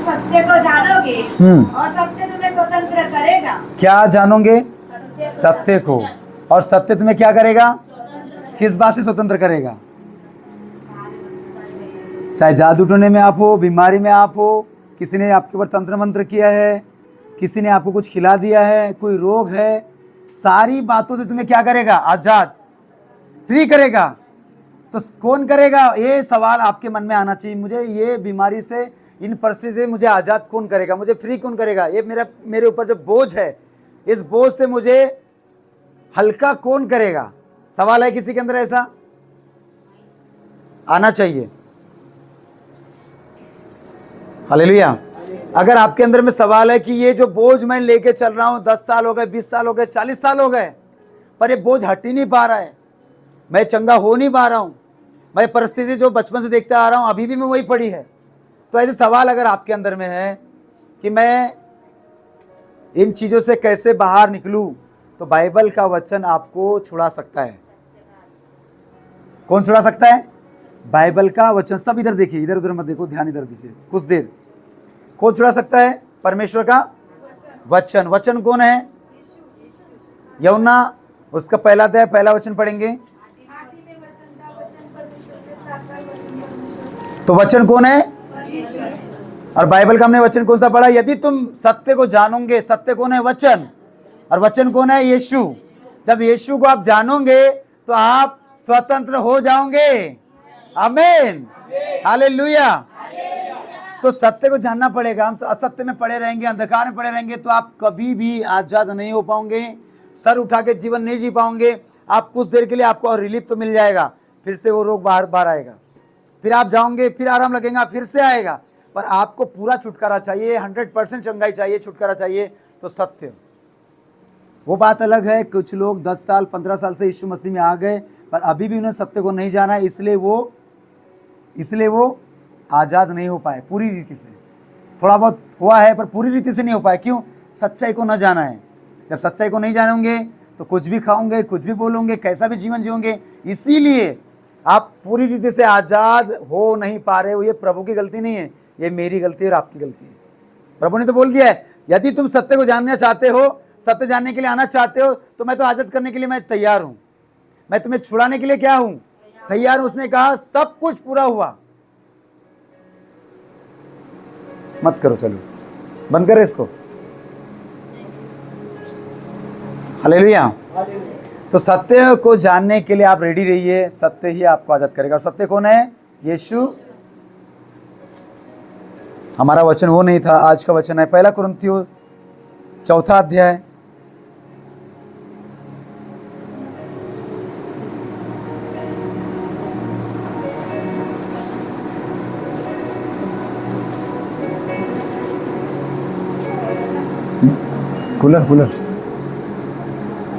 सत्य को जानोगे और सत्य तुम्हें स्वतंत्र करेगा। क्या जानोगे? सत्य को। और सत्य तुम्हें क्या करेगा? किस बात से स्वतंत्र करेगा? चाहे जादू टोने में आप हो, बीमारी में आप हो, किसी ने आपके ऊपर तंत्र मंत्र किया है, किसी ने आपको कुछ खिला दिया है, कोई रोग है, सारी बातों से तुम्हें क्या करेगा? आजाद, फ्री करेगा। तो कौन करेगा? ये सवाल आपके मन में आना चाहिए। मुझे ये बीमारी से, इन परिस्थिति से मुझे आजाद कौन करेगा? मुझे फ्री कौन करेगा? ये मेरे ऊपर जो बोझ है, इस बोझ से मुझे हल्का कौन करेगा? सवाल है किसी के अंदर ऐसा? आना चाहिए। हालेलुया। अगर आपके अंदर में सवाल है कि ये जो बोझ मैं लेके चल रहा हूं, 10 साल हो गए, 20 साल हो गए, 40 साल हो गए, पर ये बोझ हट ही नहीं पा रहा है, मैं चंगा हो नहीं पा रहा हूं, मैं परिस्थिति जो बचपन से देखता आ रहा हूं अभी भी मैं वही पड़ी है, तो ऐसे सवाल अगर आपके अंदर में है कि मैं इन चीजों से कैसे बाहर निकलूं, तो बाइबल का वचन आपको छुड़ा सकता है। कौन छुड़ा सकता है? बाइबल का वचन। सब इधर देखिए, इधर उधर मत देखो, ध्यान इधर दीजिए कुछ देर। कौन छुड़ा सकता है? परमेश्वर का वचन। वचन कौन है? यूहन्ना उसका पहला अध्याय पहला वचन पढ़ेंगे। तो वचन कौन है? और बाइबल का हमने वचन कौन सा पढ़ा? यदि तुम सत्य को जानोगे, सत्य कौन है? वचन। और वचन कौन है? यीशु। जब यीशु को आप जानोगे तो आप स्वतंत्र हो जाओगे। आमीन, हालेलुया। तो सत्य को जानना पड़ेगा। हम असत्य में पड़े रहेंगे, अंधकार में पड़े रहेंगे, तो आप कभी भी आजाद नहीं हो पाओगे, सर उठा के जीवन नहीं जी पाओगे। आप कुछ देर के लिए आपको रिलीफ तो मिल जाएगा, फिर से वो रोग बाहर आएगा, फिर आप जाओगे, फिर आराम लगेगा, फिर से आएगा, पर आपको पूरा छुटकारा चाहिए, 100% चंगाई चाहिए, छुटकारा चाहिए। तो सत्य, वो बात अलग है। कुछ लोग 10 साल 15 साल से यीशु मसीह में आ गए, पर अभी भी उन्हें सत्य को नहीं जाना, इसलिए वो आज़ाद नहीं हो पाए पूरी रीति से। थोड़ा बहुत हुआ है पर पूरी रीति से नहीं हो पाए। क्यों? सच्चाई को न जाना है। जब सच्चाई को नहीं जानोगे तो कुछ भी खाओगे, कुछ भी बोलोगे, कैसा भी जीवन जियोगे, इसीलिए आप पूरी रीति से आज़ाद हो नहीं पा रहे हो। ये प्रभु की गलती नहीं है, ये मेरी गलती है और आपकी गलती है। प्रभु ने तो बोल दिया है, यदि तुम सत्य को जानना चाहते हो, सत्य जानने के लिए आना चाहते हो, तो मैं तो आज़ाद करने के लिए मैं तैयार हूं, मैं तुम्हें छुड़ाने के लिए क्या हूं? तैयार हूं। उसने कहा सब कुछ पूरा हुआ। मत करो, चलो बंद करो इसको। हालेलुया। तो सत्य को जानने के लिए आप रेडी रहिए, सत्य ही आपको आजाद करेगा। और सत्य कौन है? यीशु। हमारा वचन वो नहीं था, आज का वचन है 1 कुरिन्थियों 4 अध्याय। कूलर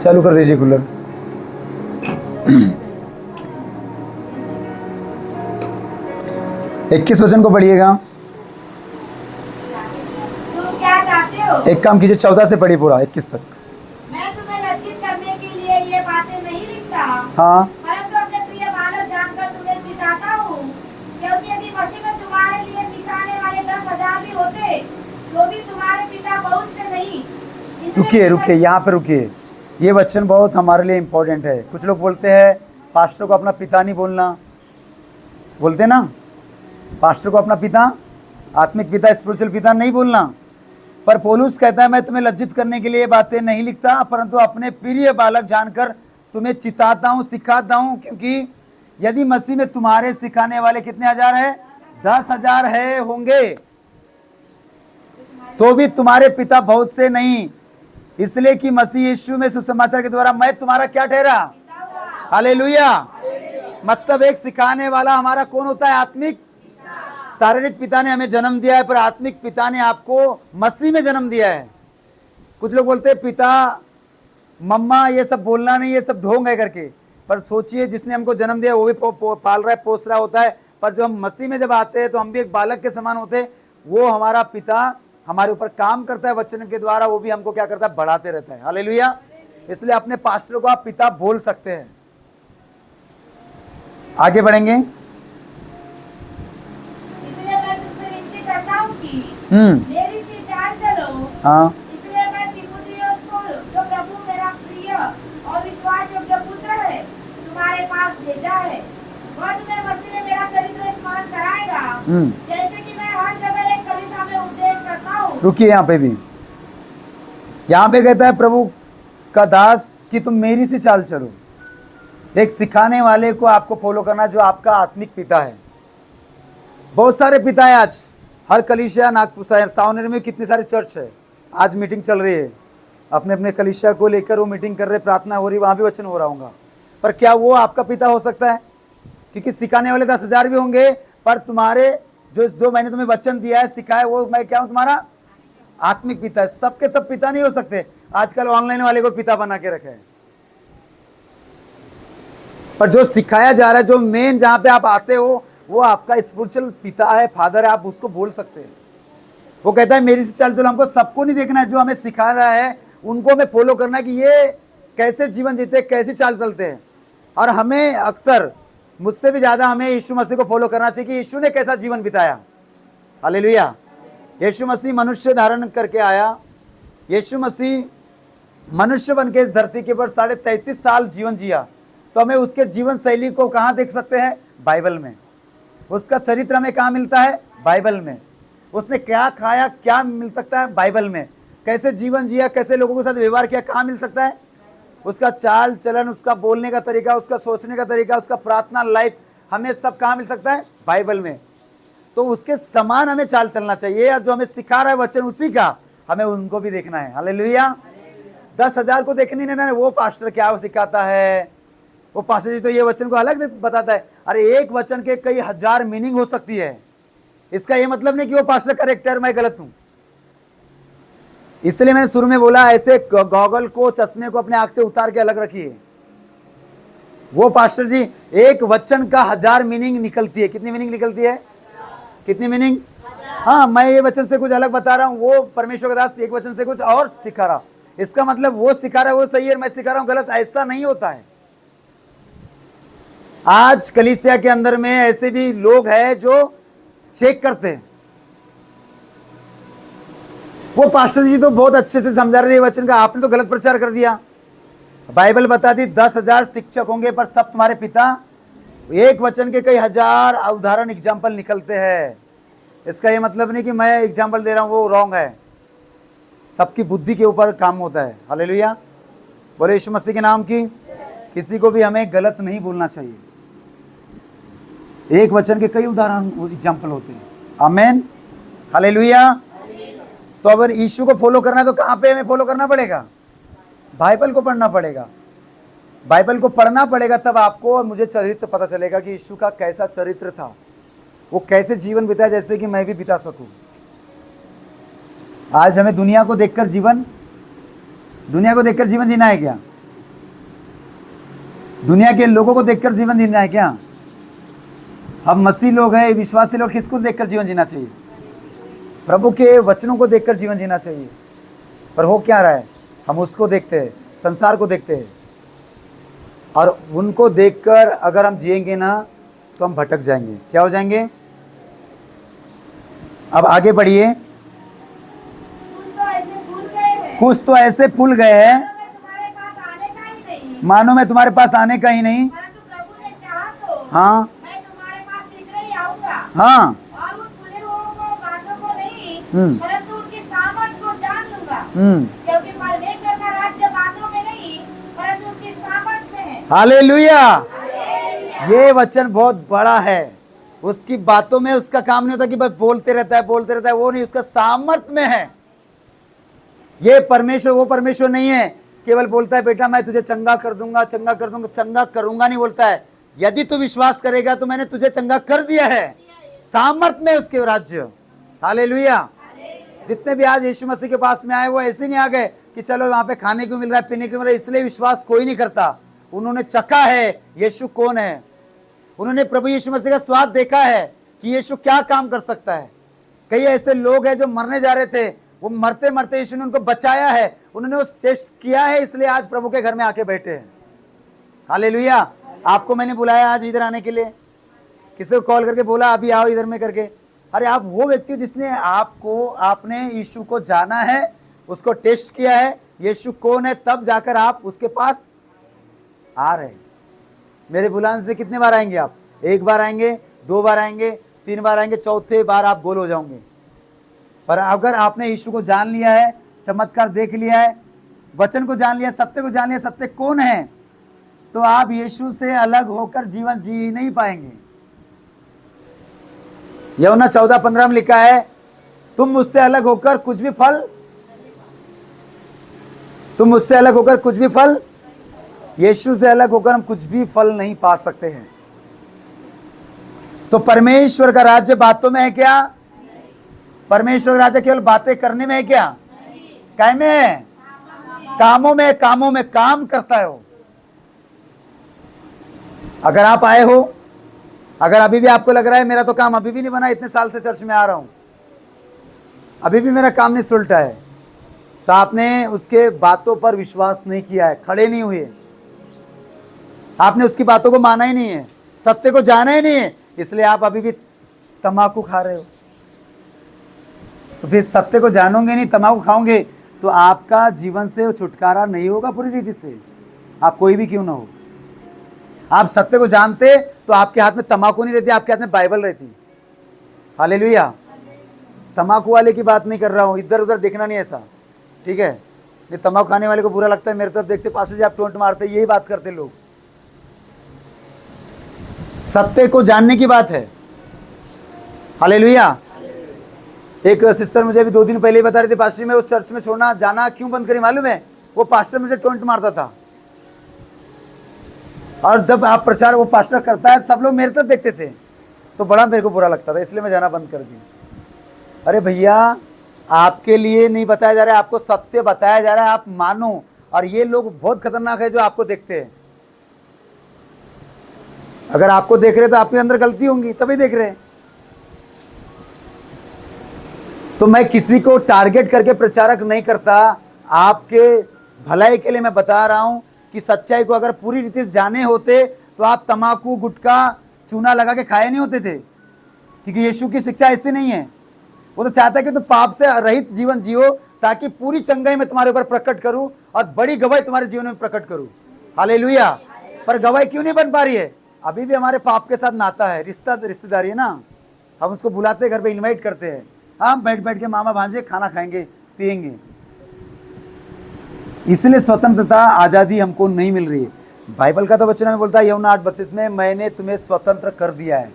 चालू कर दीजिए, कूलर। इक्कीस वचन को पढ़िएगा। तुम क्या चाहते हो? एक काम कीजिए, 14 से पढ़िए पूरा 21 तक। मैं तुम्हें लज्जित करने के लिए ये बातें नहीं लिखता, हाँ, परंतु अपने प्रिय बालक जानकर तुम्हें चिताता हूँ, क्योंकि यदि मसीह में तुम्हारे लिए सिखाने वाले 10,000 भी होते, तो भी तुम्हारे पिता बहुत से नहीं। रुकिए, यहाँ पे रुकिए। ये वचन बहुत हमारे लिए इम्पोर्टेंट है। कुछ लोग बोलते हैं पास्टर को अपना पिता नहीं बोलना, बोलते ना, पास्टर को अपना पिता, आत्मिक पिता, स्पिरिचुअल पिता नहीं बोलना। पर पौलुस कहता है मैं तुम्हें लज्जित करने के लिए ये बातें नहीं लिखता, परंतु अपने प्रिय बालक जानकर तुम्हें चिताता हूँ, सिखाता हूँ, क्योंकि यदि मसीह में तुम्हारे सिखाने वाले कितने हजार है? 10,000 है होंगे, तो भी तुम्हारे पिता बहुत से नहीं, इसलिए कि मसीह यीशु में सुसमाचार के द्वारा मैं तुम्हारा क्या ठहरा? हालेलुया। मतलब एक सिखाने वाला हमारा कौन होता है? आत्मिक। शारीरिक पिता ने हमें जन्म दिया है, पर आत्मिक पिता ने आपको मसीह में जन्म दिया है। कुछ लोग बोलते हैं पिता मम्मा ये सब बोलना नहीं, ये सब ढोंग है करके, पर सोचिए जिसने हमको जन्म दिया वो भी पाल रहा है, पोस रहा होता है, पर जो हम मसीह में जब आते हैं तो हम भी एक बालक के समान होते हैं। वो हमारा पिता हमारे ऊपर काम करता है वचन के द्वारा, वो भी हमको क्या करता है? बढ़ाते रहता है। हालेलुया। इसलिए अपने पास्टर को आप पिता बोल सकते हैं। आगे बढ़ेंगे। इसलिए मैं तुमसे विनती करता हूँ की हम्म। मेरी सी चाल चलो। हाँ इसलिए मैं तीमुथियुस को, जो प्रभु मेरा प्रिय और विश्वास योग्य पुत्र है, तुम्हारे पास भेजा है। वह तुम्हें मसीह में मेरा चरित्र स्मरण कराएगा, जैसे कि मैं हर जगह एक कलीसिया में उपदेश करता हूँ। रुकिए, यहाँ पे भी, यहाँ पे कहता है प्रभु का दास कि तुम मेरी सी चाल चलो। एक सिखाने वाले को आपको फॉलो करना, जो आपका आत्मिक पिता है। बहुत सारे पिता है आज, हर कलीसिया, नागपुर सावनेर में कितने सारे चर्च है, आज मीटिंग चल रही है, अपने अपने कलीसिया को लेकर वो मीटिंग कर रहे, प्रार्थना हो रही, वहां भी वचन हो रहा होगा, पर क्या वो आपका पिता हो सकता है? क्योंकि सिखाने वाले 10,000 भी होंगे, पर तुम्हारे जो मैंने तुम्हें वचन दिया है, सिखाया, वो मैं क्या हूं? तुम्हारा आत्मिक पिता है। सबके सब पिता नहीं हो सकते। आजकल ऑनलाइन वाले को पिता बना के रखे हैं, पर जो सिखाया जा रहा है, जो मेन जहां पे आप आते हो, वो आपका स्पिरिचुअल पिता है, फादर है, आप उसको बोल सकते हैं। वो कहता है मेरी से चल चलो। हमको सबको नहीं देखना है, जो हमें सिखा रहा है उनको हमें फॉलो करना है कि ये कैसे जीवन जीते, कैसे चाल चलते हैं। और हमें अक्सर, मुझसे भी ज्यादा हमें यीशु मसीह को फॉलो करना चाहिए कि यीशु ने कैसा जीवन बिताया। हालेलुया। यीशु मसीह मनुष्य धारण करके आया, यीशु मसीह मनुष्य बन के इस धरती के ऊपर 33.5 साल जीवन जिया, तो हमें उसके जीवन शैली को कहाँ देख सकते हैं? बाइबल में। उसका चरित्र हमें कहाँ मिलता है? बाइबल में। उसने क्या खाया, क्या मिल सकता है? बाइबल में। कैसे जीवन जिया, कैसे लोगों के साथ व्यवहार किया, कहाँ मिल सकता है? उसका चाल चलन, उसका बोलने का तरीका, उसका सोचने का तरीका, उसका प्रार्थना लाइफ, हमें सब कहाँ मिल सकता है? बाइबल में। तो उसके समान हमें चाल चलना चाहिए, और जो हमें सिखा रहा है वचन उसी का, हमें उनको भी देखना है। हालेलुया। 10,000 को देखने नहीं, वो पास्टर क्या सिखाता है, वो पास्टर जी तो ये वचन को अलग बताता है। अरे एक वचन के कई हजार मीनिंग हो सकती है। इसका ये मतलब नहीं कि वो पास्टर करेक्टर, मैं गलत हूं। इसलिए मैंने शुरू में बोला, ऐसे गॉगल को, चश्मे को अपने आंख से उतार के अलग रखिए। वो पास्टर जी, एक वचन का 1000 मीनिंग निकलती है। कितनी मीनिंग निकलती है? कितनी मीनिंग? हाँ, मैं ये वचन से कुछ अलग बता रहा हूं, वो परमेश्वर का दास एक वचन से कुछ और सिखा रहा। इसका मतलब वो सिखा रहा है वो सही है, मैं सिखा रहा हूं गलत। ऐसा नहीं होता है। आज कलीसिया के अंदर में ऐसे भी लोग हैं जो चेक करते हैं। वो पास्टर जी तो बहुत अच्छे से समझा रहे वचन का, आपने तो गलत प्रचार कर दिया। बाइबल बताती 10,000 शिक्षक होंगे, पर सब तुम्हारे पिता। एक वचन के कई हजार उदाहरण, एग्जाम्पल निकलते हैं। इसका ये मतलब नहीं कि मैं एग्जाम्पल दे रहा हूं वो रॉन्ग है। सबकी बुद्धि के ऊपर काम होता है। हालेलुया। बोले यीशु मसीह के नाम की। किसी को भी हमें गलत नहीं बोलना चाहिए। एक वचन के कई उदाहरण, एग्जाम्पल होते हैं। आमेन। हालेलुया। तो अगर यीशु को फॉलो करना है तो कहाँ पे हमें फॉलो करना पड़ेगा? बाइबल को पढ़ना पड़ेगा। बाइबल को पढ़ना पड़ेगा, तब आपको और मुझे चरित्र पता चलेगा कि यीशु का कैसा चरित्र था, वो कैसे जीवन बिताया, जैसे कि मैं भी बिता सकूं। आज हमें दुनिया को देखकर जीवन जीना है क्या? दुनिया के लोगों को देखकर जीवन जीना है क्या? हम मसीह लोग हैं, विश्वासी लोग, किसको देखकर जीवन जीना चाहिए? प्रभु के वचनों को देखकर जीवन जीना चाहिए। पर हो क्या रहा है? हम उसको देखते हैं, संसार को देखते हैं, और उनको देखकर अगर हम जिएंगे ना तो हम भटक जाएंगे। क्या हो जाएंगे? अब आगे बढ़िए। कुछ तो ऐसे फूल गए हैं, मानो मैं तुम्हारे पास आने का ही नहीं। हाँ हाँ। परंतु उनकी सामर्थ को जान लूंगा, क्योंकि परमेश्वर का राज्य बातों में नहीं, परंतु उसकी सामर्थ में है। हालेलुया। ये वचन बहुत बड़ा है। उसकी बातों में उसका काम नहीं होता कि बस बोलते रहता है, वो नहीं, उसका सामर्थ में है। ये परमेश्वर वो परमेश्वर नहीं है केवल बोलता है बेटा मैं तुझे चंगा कर दूंगा, चंगा करूंगा नहीं बोलता है। यदि तू विश्वास करेगा तो मैंने तुझे चंगा कर दिया है। सामर्थ में उसके राज्य। हालेलुया। जितने भी आज यीशु मसीह के पास में आए वो ऐसे नहीं आ गए कि चलो वहां पे खाने को मिल रहा है, पीने को मिल रहा है, इसलिए विश्वास कोई नहीं करता। उन्होंने चखा है यीशु कौन है। उन्होंने प्रभु यीशु मसीह का स्वाद देखा है कि यीशु क्या काम कर सकता है। कई ऐसे लोग हैं जो मरने जा रहे थे, वो मरते मरते यीशु ने उनको बचाया है। उन्होंने उस टेस्ट किया है, इसलिए आज प्रभु के घर में आके बैठे हैं। हालेलुया। आपको मैंने बुलाया आज इधर आने के लिए, किसी को कॉल करके बोला अभी आओ इधर में करके, अरे आप वो व्यक्ति हो जिसने आपने यीशु को जाना है, उसको टेस्ट किया है, यीशु कौन है, तब जाकर आप उसके पास आ रहे हैं। मेरे बुलाने से कितने बार आएंगे आप? एक बार आएंगे, 2 बार आएंगे, 3 बार आएंगे, चौथे बार आप गोल हो जाओगे। पर अगर आपने यीशु को जान लिया है, चमत्कार देख लिया है, वचन को जान लिया, सत्य को जान लिया, सत्य कौन है, तो आप यीशु से अलग होकर जीवन जी नहीं पाएंगे। यूहन्ना 14:15 में लिखा है, तुम मुझसे अलग होकर कुछ भी फल, यीशु से अलग होकर हम कुछ भी फल नहीं पा सकते हैं। तो परमेश्वर का राज्य बातों में है क्या? परमेश्वर का राज्य केवल बातें करने में है क्या? काय में है? कामों में काम करता है वो। अगर आप आए हो, अगर अभी भी आपको लग रहा है मेरा तो काम अभी भी नहीं बना, इतने साल से चर्च में आ रहा हूं, अभी भी मेरा काम नहीं सुलटा है, तो आपने उसके बातों पर विश्वास नहीं किया है, खड़े नहीं हुए, आपने उसकी बातों को माना ही नहीं है, सत्य को जाना ही नहीं है, इसलिए आप अभी भी तंबाकू खा रहे हो। तो फिर सत्य को जानोगे नहीं, तंबाकू खाओगे, तो आपका जीवन से छुटकारा नहीं होगा पूरी रीति से, आप कोई भी क्यों ना हो। आप सत्य को जानते तो आपके हाथ में तंबाकू नहीं रहती, आपके हाथ में बाइबल रहती। हालेलुया। तंबाकू वाले की बात नहीं कर रहा हूं, इधर उधर देखना नहीं ऐसा, ठीक है? ये तंबाकू खाने वाले को बुरा लगता है, मेरे तरफ देखते पास्टर जी आप टोंट मारते, यही बात करते लोग। सत्य को जानने की बात है। हालेलुया। एक सिस्टर मुझे अभी 2 दिन पहले ही बता रही थी, पास्टर जी मैं उस चर्च में छोड़ना जाना क्यों बंद करी मालूम है? वो पास्टर मुझे टोंट मारता था, और जब आप प्रचार वो पास्टर करता है सब लोग मेरे तरफ देखते थे, तो बड़ा मेरे को बुरा लगता था, इसलिए मैं जाना बंद कर दी। अरे भैया, आपके लिए नहीं बताया जा रहा है, आपको सत्य बताया जा रहा है, आप मानो। और ये लोग बहुत खतरनाक है जो आपको देखते हैं। अगर आपको देख रहे तो आपके अंदर गलती होंगी, तभी देख रहे हैं। तो मैं किसी को टारगेट करके प्रचारक नहीं करता, आपके भलाई के लिए मैं बता रहा हूं कि सच्चाई को अगर पूरी रीति से जाने होते तो आप तंबाकू, गुटखा, चूना लगा के खाए नहीं होते थे, क्योंकि यीशु की शिक्षा ऐसी नहीं है। वो तो चाहता है कि तुम पाप से रहित जीवन जियो, ताकि पूरी चंगाई में तुम्हारे ऊपर प्रकट करूं और बड़ी गवाही तुम्हारे जीवन में प्रकट करूं। हालेलुया। पर गवाही क्यों नहीं बन पा रही है? अभी भी हमारे पाप के साथ नाता है, रिश्तेदारी है ना। हम उसको बुलाते, घर पे इनवाइट करते हैं, हम बैठ बैठ के मामा भांजे खाना खाएंगे, पिएंगे। इसलिए स्वतंत्रता, आज़ादी हमको नहीं मिल रही है। बाइबल का तो वचन में बोलता है यूहन्ना 8:32 में, मैंने तुम्हें स्वतंत्र कर दिया है,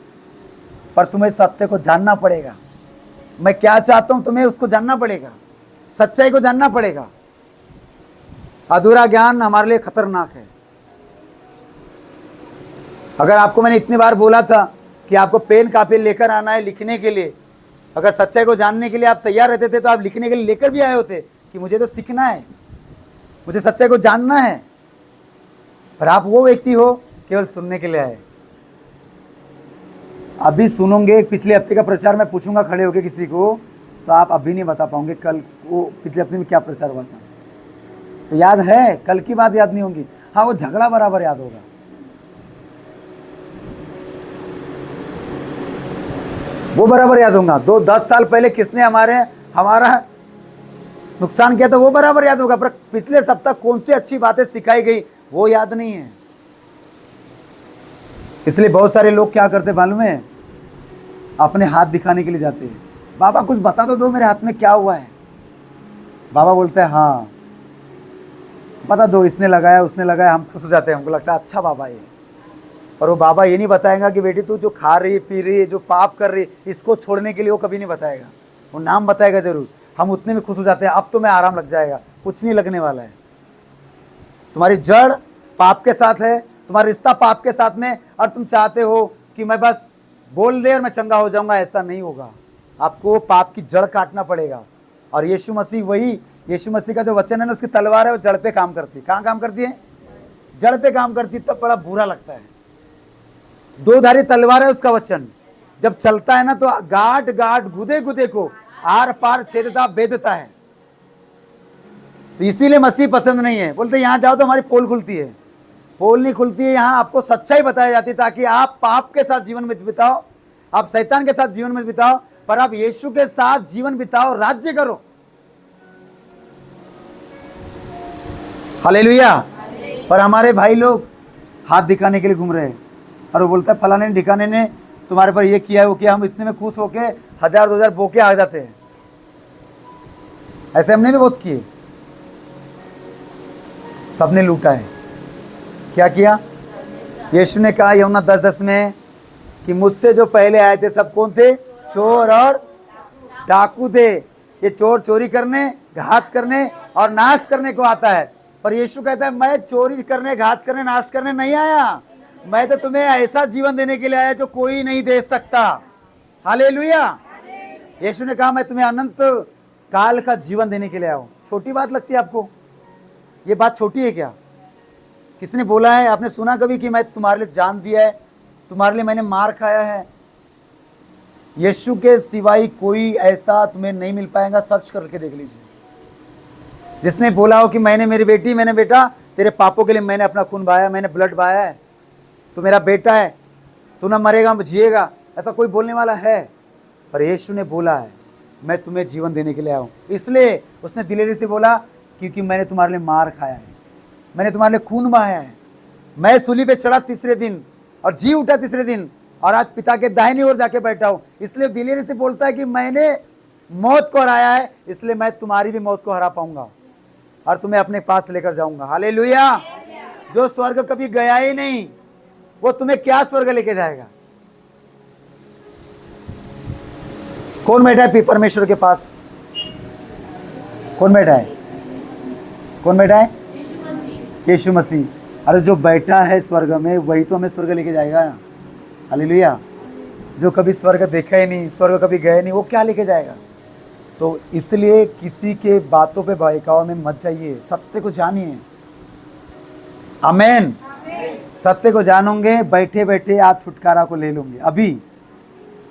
पर तुम्हें सत्य को जानना पड़ेगा। मैं क्या चाहता हूं तुम्हें उसको जानना पड़ेगा, सच्चाई को जानना पड़ेगा। अधूरा ज्ञान हमारे लिए खतरनाक है। अगर आपको मैंने इतनी बार बोला था कि आपको पेन कापी लेकर आना है लिखने के लिए, अगर सच्चाई को जानने के लिए आप तैयार रहते थे तो आप लिखने के लिए लेकर भी आए होते कि मुझे तो सीखना है, मुझे सच्चाई को जानना है। पर आप वो व्यक्ति हो केवल सुनने के लिए आए। अभी सुनोगे, पिछले हफ्ते का प्रचार मैं पूछूंगा खड़े होके किसी को, तो आप अभी नहीं बता पाओगे कल वो पिछले हफ्ते में क्या प्रचार हुआ था। तो याद है, कल की बात याद नहीं होगी, हाँ वो झगड़ा बराबर याद होगा। वो बराबर याद होगा। 10 साल पहले किसने हमारा नुकसान किया था, वो बराबर याद होगा। पर पिछले सप्ताह कौन सी अच्छी बातें सिखाई गई वो याद नहीं है। इसलिए बहुत सारे लोग क्या करते मालूम है, अपने हाथ दिखाने के लिए जाते हैं। बाबा कुछ बता तो दो, मेरे हाथ में क्या हुआ है। बाबा बोलते हैं हाँ बता दो, इसने लगाया उसने लगाया। हम खुश हो जाते हैं, हमको लगता है अच्छा बाबा ये। और वो बाबा ये नहीं बताएगा कि बेटी तू जो खा रही है, पी रही है, जो पाप कर रही है, इसको छोड़ने के लिए वो कभी नहीं बताएगा। वो नाम बताएगा जरूर। हम उतने में खुश हो जाते हैं, अब तो मैं आराम लग जाएगा। कुछ नहीं लगने वाला है। तुम्हारी जड़ पाप के साथ है, तुम्हारा रिश्ता पाप के साथ में, और तुम चाहते हो कि मैं बस बोल दे और मैं चंगा हो जाऊंगा। ऐसा नहीं होगा। आपको पाप की जड़ काटना पड़ेगा। और यीशु मसीह का जो वचन है ना, उसकी तलवार है, वो जड़ पे काम करती है। कहाँ काम करती है? जड़ पे काम करती है। तब बड़ा बुरा लगता है। 2 धारी तलवार है उसका वचन। जब चलता है ना तो गाढ़ गाढ़ गुदे गुदे को आर पार छेदता बेदता है। तो इसीलिए मसीह पसंद नहीं है। बोलते यहां जाओ तो हमारी पोल खुलती है। पोल नहीं खुलती है। यहां आपको सच्चाई बताई जाती है ताकि आप पाप के साथ जीवन में बिताओ, आप शैतान के साथ जीवन में बिताओ, पर आप यीशु के साथ जीवन बिताओ, राज्य करो। हालेलुया। पर हमारे भाई लोग हाथ दिखाने के लिए घूम रहे हैं, और वो बोलता है फलाने ने ढिकाने ने तुम्हारे पर ये किया है वो किया। हम इतने में खुश होके 1000-2000 बोके आ जाते हैं। ऐसे हमने भी बहुत किए, सबने लूटा है। क्या किया? यीशु ने कहा यूहन्ना 10:10 में कि मुझसे जो पहले आए थे सब कौन थे? चोर और डाकू थे। ये चोर चोरी करने, घात करने और नाश करने को आता है, पर यीशु कहता है मैं चोरी करने, घात करने, नाश करने नहीं आया। मैं तो तुम्हें ऐसा जीवन देने के लिए आया जो कोई नहीं दे सकता। हालेलुया। यीशु ने कहा मैं तुम्हें अनंत काल का जीवन देने के लिए आया हूं। छोटी बात लगती है आपको? ये बात छोटी है क्या? किसने बोला है? आपने सुना कभी कि मैं तुम्हारे लिए जान दिया है, तुम्हारे लिए मैंने मार खाया है? यीशु के सिवाय कोई ऐसा तुम्हें नहीं मिल पाएगा। सर्च करके देख लीजिए। जिसने बोला हो कि मैंने मेरी बेटी, मैंने बेटा तेरे पापों के लिए मैंने अपना खून बहाया, मैंने ब्लड बहाया है, तू मेरा बेटा है, तू ना मरेगा जिएगा, ऐसा कोई बोलने वाला है? पर यीशु ने बोला है मैं तुम्हें जीवन देने के लिए आया हूँ। इसलिए उसने दिलेरी से बोला क्योंकि मैंने तुम्हारे लिए मार खाया है, मैंने तुम्हारे लिए खून बहाया है, मैं सूली पे चढ़ा तीसरे दिन और जी उठा तीसरे दिन, और आज पिता के दाहिनी ओर जाके बैठा हूँ। इसलिए दिलेरी से बोलता है कि मैंने मौत को हराया है, इसलिए मैं तुम्हारी भी मौत को हरा पाऊंगा और तुम्हें अपने पास लेकर जाऊंगा। हालेलुया। जो स्वर्ग कभी गया ही नहीं वो तुम्हें क्या स्वर्ग लेके जाएगा? कौन बैठा है परमेश्वर के पास? कौन बैठा है? कौन बैठा है? यीशु मसीह। अरे जो बैठा है स्वर्ग में वही तो हमें स्वर्ग लेके जाएगा। हालेलुया। जो कभी स्वर्ग देखा ही नहीं, स्वर्ग कभी गए नहीं, वो क्या लेके जाएगा? तो इसलिए किसी के बातों पे बहकाव में मत जाइए, सत्य को जानिए। आमेन। सत्य को जानोगे बैठे बैठे आप छुटकारा को ले लोगे। अभी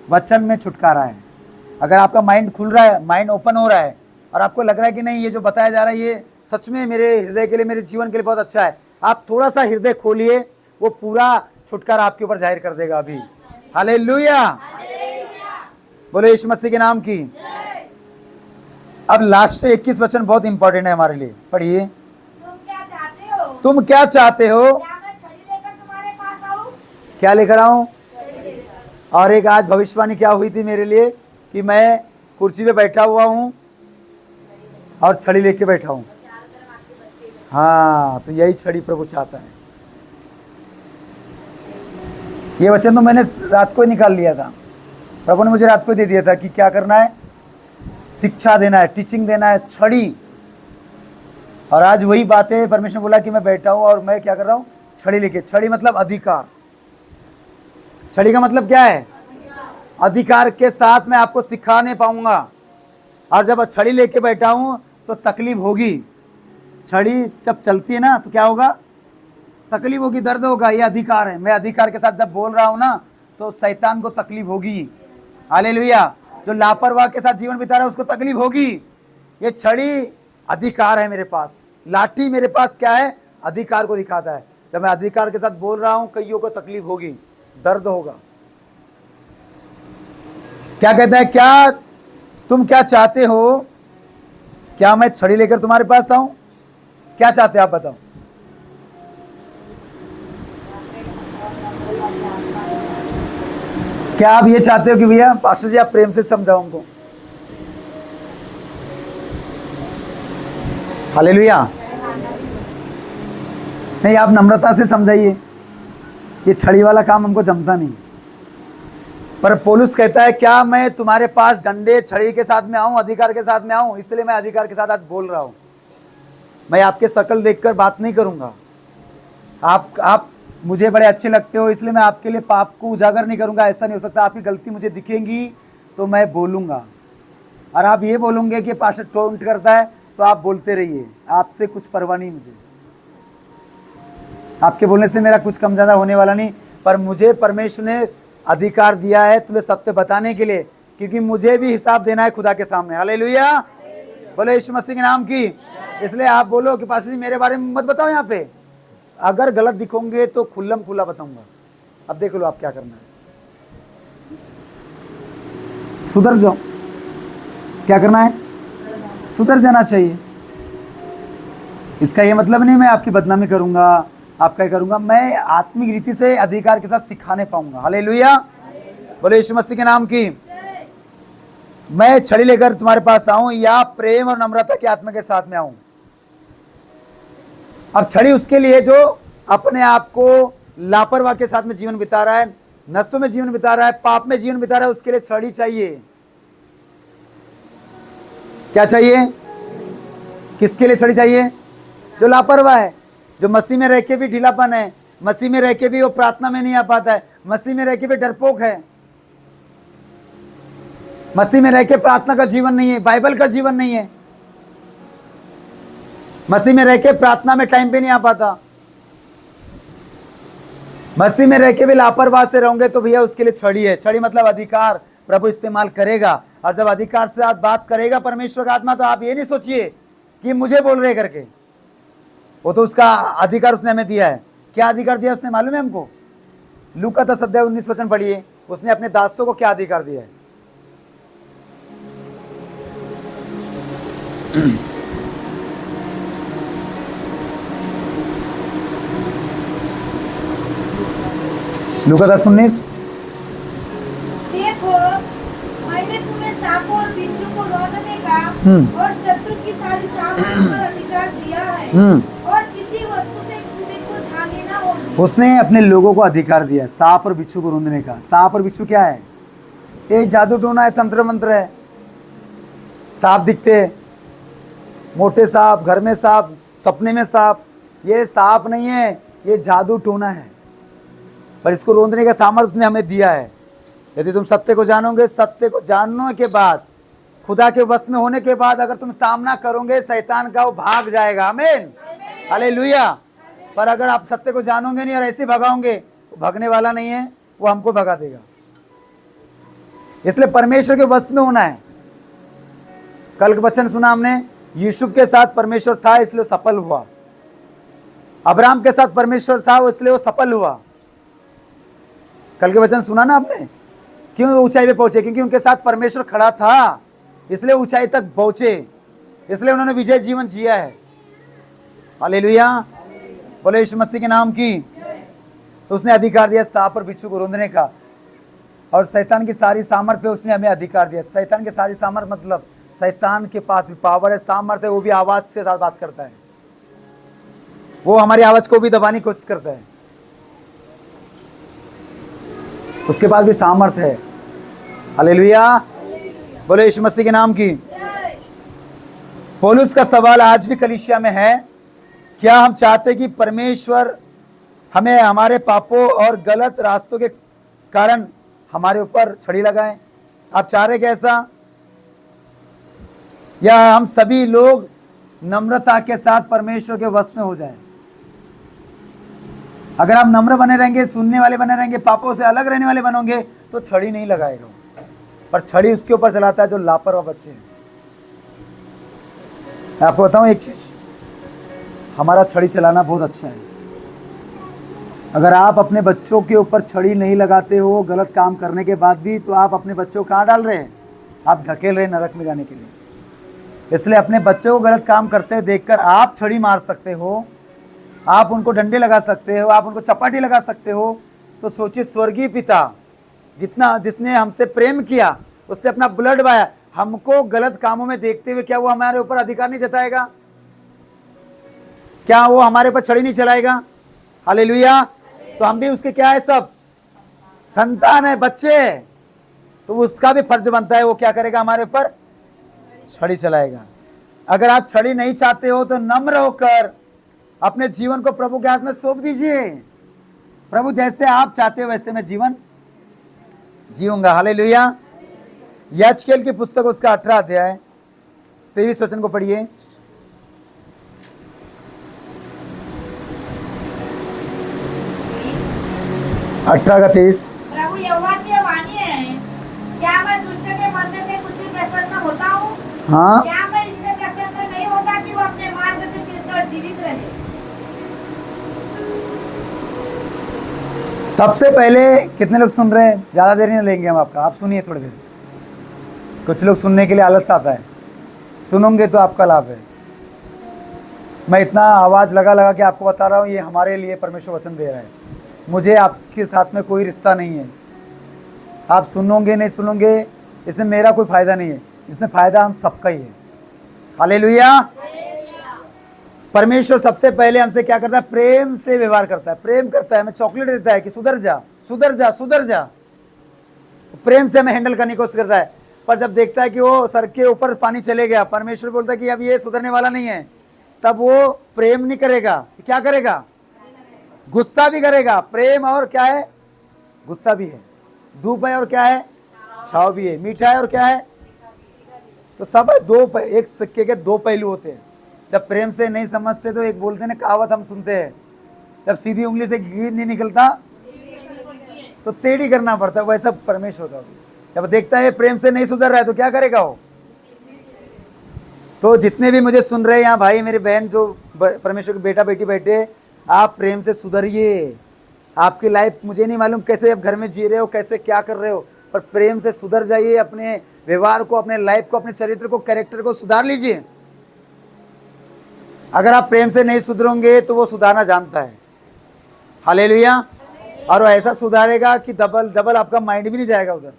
वचन में छुटकारा है। अगर आपका माइंड खुल रहा है, माइंड ओपन हो रहा है और आपको लग रहा है कि नहीं ये जो बताया जा रहा है ये सच में मेरे हृदय के लिए, मेरे जीवन के लिए बहुत अच्छा है, आप थोड़ा सा हृदय खोलिए, वो पूरा छुटकारा आपके ऊपर जाहिर कर देगा अभी। हालेलुया। बोले यीशु मसीह के नाम की। अब लास्ट 21 वचन बहुत इंपॉर्टेंट है हमारे लिए, पढ़िए। तुम क्या चाहते हो? तुम क्या चाहते हो? क्या मैं छड़ी लेकर तुम्हारे पास आऊं? क्या लेकर आऊं? और एक आज भविष्यवाणी क्या हुई थी मेरे लिए कि मैं कुर्सी पे बैठा हुआ हूं और छड़ी लेके बैठा हूं। हाँ, तो यही छड़ी प्रभु चाहता है। ये वचन तो मैंने रात को ही निकाल लिया था, प्रभु ने मुझे रात को दे दिया था कि क्या करना है, शिक्षा देना है, टीचिंग देना है, छड़ी। और आज वही बात है, परमेश्वर ने बोला कि मैं बैठा हूं और मैं क्या कर रहा हूं, छड़ी लेके। छड़ी मतलब अधिकार। छड़ी का मतलब क्या है? अधिकार के साथ मैं आपको सिखा नहीं पाऊंगा। और जब छड़ी लेके बैठा हूं तो तकलीफ होगी। छड़ी जब चलती है ना तो क्या होगा? तकलीफ होगी, दर्द होगा। ये अधिकार है। मैं अधिकार के साथ जब बोल रहा हूं ना तो शैतान को तकलीफ होगी। हालेलुया। जो लापरवाह के साथ जीवन बिता रहा है उसको तकलीफ होगी। ये छड़ी अधिकार है मेरे पास, लाठी मेरे पास क्या है? अधिकार को दिखाता है। जब मैं अधिकार के साथ बोल रहा हूं कईयों को तकलीफ होगी, दर्द होगा। क्या कहता है? क्या तुम क्या चाहते हो? क्या मैं छड़ी लेकर तुम्हारे पास आऊं? क्या चाहते हो आप बताओ? क्या आप ये चाहते हो कि भैया पास्टर जी आप प्रेम से समझाओ उनको? हालेलुया। नहीं, आप नम्रता से समझाइए। ये छड़ी वाला काम हमको जमता नहीं। पर पौलुस कहता है क्या मैं तुम्हारे पास डंडे छड़ी के साथ में आऊं, अधिकार के साथ में आऊं? इसलिए मैं अधिकार के साथ आज बोल रहा हूं। मैं आपके शकल देखकर बात नहीं करूंगा। आप मुझे बड़े अच्छे लगते हो इसलिए मैं आपके लिए पाप को उजागर नहीं करूंगा, ऐसा नहीं हो सकता। आपकी गलती मुझे दिखेंगी तो मैं बोलूंगा। और आप ये बोलोगे कि पास्टर टोंट करता है तो आप बोलते रहिए, आपसे कुछ परवाह नहीं मुझे। आपके बोलने से मेरा कुछ कम ज़्यादा होने वाला नहीं। पर मुझे परमेश्वर ने अधिकार दिया है तुम्हें सत्य बताने के लिए, क्योंकि मुझे भी हिसाब देना है खुदा के सामने। हालेलुया। बोले यीशु मसीह के नाम की। इसलिए आप बोलो कि पास्टर जी मेरे बारे में मत बताओ यहाँ पे। अगर गलत दिखोगे तो खुल्लम खुला बताऊंगा। अब देख लो आप क्या करना है। सुधर जाओ। क्या करना है? सुधर जाना चाहिए। इसका ये मतलब नहीं मैं आपकी बदनामी करूंगा, आपका ये करूंगा। मैं आत्मिक रीति से अधिकार के साथ सिखाने पाऊंगा। हालेलुया, बोले यीशु मसीह के नाम की। मैं छड़ी लेकर तुम्हारे पास आऊं या प्रेम और नम्रता की आत्मा के साथ में आऊं। अब छड़ी उसके लिए जो अपने आप को लापरवाही के साथ में जीवन बिता रहा है, नशों में जीवन बिता रहा है, पाप में जीवन बिता रहा है, उसके लिए छड़ी चाहिए। क्या चाहिए? किसके लिए छड़ी चाहिए? जो लापरवाह है, जो मसीह में रह के भी ढीलापन है, मसीह में रह के भी वो प्रार्थना में नहीं आ पाता है, मसीह में रह के भी डरपोक है, मसीह में रह के प्रार्थना का जीवन नहीं है, बाइबल का जीवन नहीं है, मसीह में रह के प्रार्थना में टाइम पे नहीं आ पाता, मसीह में रह के भी लापरवाह से रहोगे तो भैया उसके लिए छड़ी है। छड़ी मतलब अधिकार प्रभु इस्तेमाल करेगा। और जब अधिकार से आप बात करेगा परमेश्वर का आत्मा, तो आप ये नहीं सोचिए कि मुझे बोल रहे करके, वो तो उसका अधिकार उसने हमें दिया है। क्या अधिकार दिया उसने मालूम है हमको? लूका 10 अध्याय 19 वचन पढ़िए, उसने अपने दासों को क्या अधिकार दिया है। लूका 10:19। देखो मैंने तुम्हें सांपों और बिच्छू को रोकने का और शत्रु की सारी सामग्री पर अधिकार दिया है और किसी वस्तु से तुम्हें कुछ हानि न होगी। उसने अपने लोगों को अधिकार दिया सांप और बिच्छू को रोकने का। सांप और बिच्छू क्या है? ये जादू टोना है, तंत्र मंत्र है। सांप दिखते हैं, मोटे सांप, घर में सांप, सपने में सांप। ये सांप नहीं है, ये जादू टोना है, पर इसको रोकने का सामर्थ्य उसने हमें दिया है। यदि तुम सत्य को जानोगे, सत्य को जानने के बाद, खुदा के वश में होने के बाद अगर तुम सामना करोगे शैतान का, वो भाग जाएगा। आमीन, हालेलुया। पर अगर आप सत्य को जानोगे नहीं और ऐसे भगाओगे, वो भगने वाला नहीं है, वो हमको भगा देगा। इसलिए परमेश्वर के वश में होना है। कल का वचन सुना हमने, यूसुफ के साथ परमेश्वर था इसलिए वो सफल हुआ। अब्राहम के साथ परमेश्वर था इसलिए वो सफल हुआ। कल के वचन सुना ना आपने? क्यों वो ऊंचाई पे पहुंचे? क्योंकि उनके साथ परमेश्वर खड़ा था, इसलिए ऊंचाई तक पहुंचे, इसलिए उन्होंने विजय जीवन जिया है। हालेलुया, बोले यीशु मसीह के नाम की। तो उसने अधिकार दिया सांप और बिच्छू को रोकने का, और शैतान की सारी सामर्थ पे उसने हमें अधिकार दिया। शैतान की सारी सामर्थ मतलब शैतान के पास भी पावर है, सामर्थ है। वो भी आवाज से बात करता है, वो हमारी आवाज को भी दबाने की कोशिश करता है। उसके पास भी सामर्थ्य है। हालेलुया, बोले यीशु मसीह के नाम की। पौलुस का सवाल आज भी कलीसिया में है, क्या हम चाहते कि परमेश्वर हमें हमारे पापों और गलत रास्तों के कारण हमारे ऊपर छड़ी लगाए? आप चाह रहे क्या ऐसा? या हम सभी लोग नम्रता के साथ परमेश्वर के वश में हो जाएं? अगर आप नम्र बने रहेंगे, सुनने वाले बने रहेंगे, पापों से अलग रहने वाले बनोगे, तो छड़ी नहीं लगाएगा। पर छड़ी उसके ऊपर चलाता है जो लापरवाह बच्चे हैं। मैं आपको बताऊं एक चीज, हमारा छड़ी चलाना बहुत अच्छा है। अगर आप अपने बच्चों के ऊपर छड़ी नहीं लगाते हो गलत काम करने के बाद भी, तो आप अपने बच्चों को कहाँ डाल रहे हैं? आप धकेल रहे हैं नरक में जाने के लिए। इसलिए अपने बच्चों को गलत काम करते देखकर आप छड़ी मार सकते हो, आप उनको डंडे लगा सकते हो, आप उनको चपाटी लगा सकते हो। तो सोचिए, स्वर्गीय पिता जिसने हमसे प्रेम किया, उसने अपना ब्लड बहाया, हमको गलत कामों में देखते हुए क्या वो हमारे ऊपर अधिकार नहीं जताएगा? क्या वो हमारे ऊपर छड़ी नहीं चलाएगा? हालेलुया। तो हम भी उसके क्या है, सब संतान है, बच्चे है। तो उसका भी फर्ज बनता है, वो क्या करेगा? हमारे ऊपर छड़ी चलाएगा। अगर आप छड़ी नहीं चाहते हो तो नम्र होकर अपने जीवन को प्रभु के हाथ में सौंप दीजिए। प्रभु जैसे आप चाहते हो वैसे मैं जीवन जीऊंगा। हालेलुया। यजकेल की पुस्तक उसका 18 अध्याय 23 वचन को पढ़िए। 18 का 23। प्रभु यहोवा की वाणी है, क्या मैं दुष्ट के मरने से कुछ भी प्रसन्न होता हूँ? हाँ, क्या मैं इसमें प्रसन्न नहीं होता कि वो अपने मार्ग से फिरकर जीवित रहे? सबसे पहले कितने लोग सुन रहे हैं? ज्यादा देर नहीं लेंगे हम आपका, आप सुनिए थोड़ी देर। कुछ लोग सुनने के लिए आलस आता है, सुनोगे तो आपका लाभ है। मैं इतना आवाज़ लगा लगा के आपको बता रहा हूँ, ये हमारे लिए परमेश्वर वचन दे रहा है। मुझे आपके साथ में कोई रिश्ता नहीं है। आप सुनोगे नहीं सुनोगे, इसमें मेरा कोई फ़ायदा नहीं है, इसमें फ़ायदा हम सबका ही है। हालेलुया। परमेश्वर सबसे पहले हमसे क्या करता है? प्रेम से व्यवहार करता है, प्रेम करता है, हमें चॉकलेट देता है कि सुधर जा सुधर जा सुधर जा। प्रेम से हमें हैंडल करने की कोशिश करता है। पर जब देखता है कि वो सर के ऊपर पानी चले गया, परमेश्वर बोलता है कि अब ये सुधरने वाला नहीं है, तब वो प्रेम नहीं करेगा, क्या करेगा? गुस्सा भी करेगा। प्रेम और क्या है? गुस्सा भी है। धूप है और क्या है? छाव भी है। मीठा है और क्या है? तो सब है। एक सिक्के के दो पहलू होते हैं। जब प्रेम से नहीं समझते तो एक बोलते हैं ना, कहावत हम सुनते हैं, जब सीधी उंगली से घी नहीं निकलता तो टेढ़ी करना पड़ता है। वैसा परमेश्वर का जब देखता है प्रेम से नहीं सुधर रहा है तो क्या करेगा वो? तो जितने भी मुझे सुन रहे हैं यहाँ भाई मेरी बहन, जो परमेश्वर के बेटा बेटी बैठे, आप प्रेम से सुधरिए। आपकी लाइफ मुझे नहीं मालूम कैसे आप घर में जी रहे हो, कैसे क्या कर रहे हो, पर प्रेम से सुधर जाइए। अपने व्यवहार को, अपने लाइफ को, अपने चरित्र को, कैरेक्टर को सुधार लीजिए। अगर आप प्रेम से नहीं सुधरोगे तो वो सुधारना जानता है। हालेलुया। और वो ऐसा सुधारेगा कि डबल आपका माइंड भी नहीं जाएगा उधर।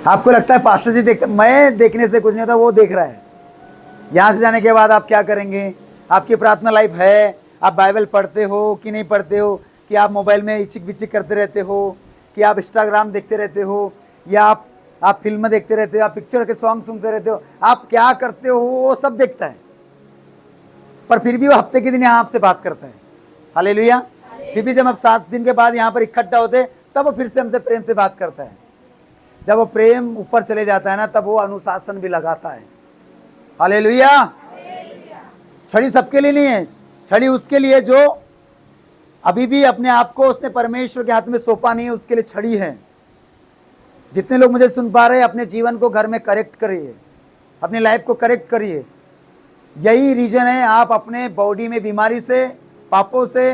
आपको लगता है पास्टर जी देखते, मैं देखने से कुछ नहीं होता, वो देख रहा है। यहाँ से जाने के बाद आप क्या करेंगे? आपकी प्रार्थना लाइफ है? आप बाइबल पढ़ते हो कि नहीं पढ़ते हो? कि आप मोबाइल में इचिक बिचिक करते रहते हो? कि आप इंस्टाग्राम देखते रहते हो? या आप फिल्म देखते रहते हो? आप पिक्चर के सॉन्ग सुनते रहते हो? आप क्या करते हो? वो सब देखता है। पर फिर भी वो हफ्ते के दिन यहाँ आपसे बात करता है। हालेलुया। फिर भी जब आप 7 दिन के बाद यहाँ पर इकट्ठा होते तब वो फिर से हमसे प्रेम से बात करता है। जब वो प्रेम ऊपर चले जाता है ना, तब वो अनुशासन भी लगाता है। हालेलुया। छड़ी सबके लिए नहीं है, छड़ी उसके लिए जो अभी भी अपने आप को उसने परमेश्वर के हाथ में सौंपा नहीं है, उसके लिए छड़ी है। जितने लोग मुझे सुन पा रहे हैं, अपने जीवन को घर में करेक्ट करिए, अपनी लाइफ को करेक्ट करिए। यही रीजन है आप अपने बॉडी में बीमारी से, पापों से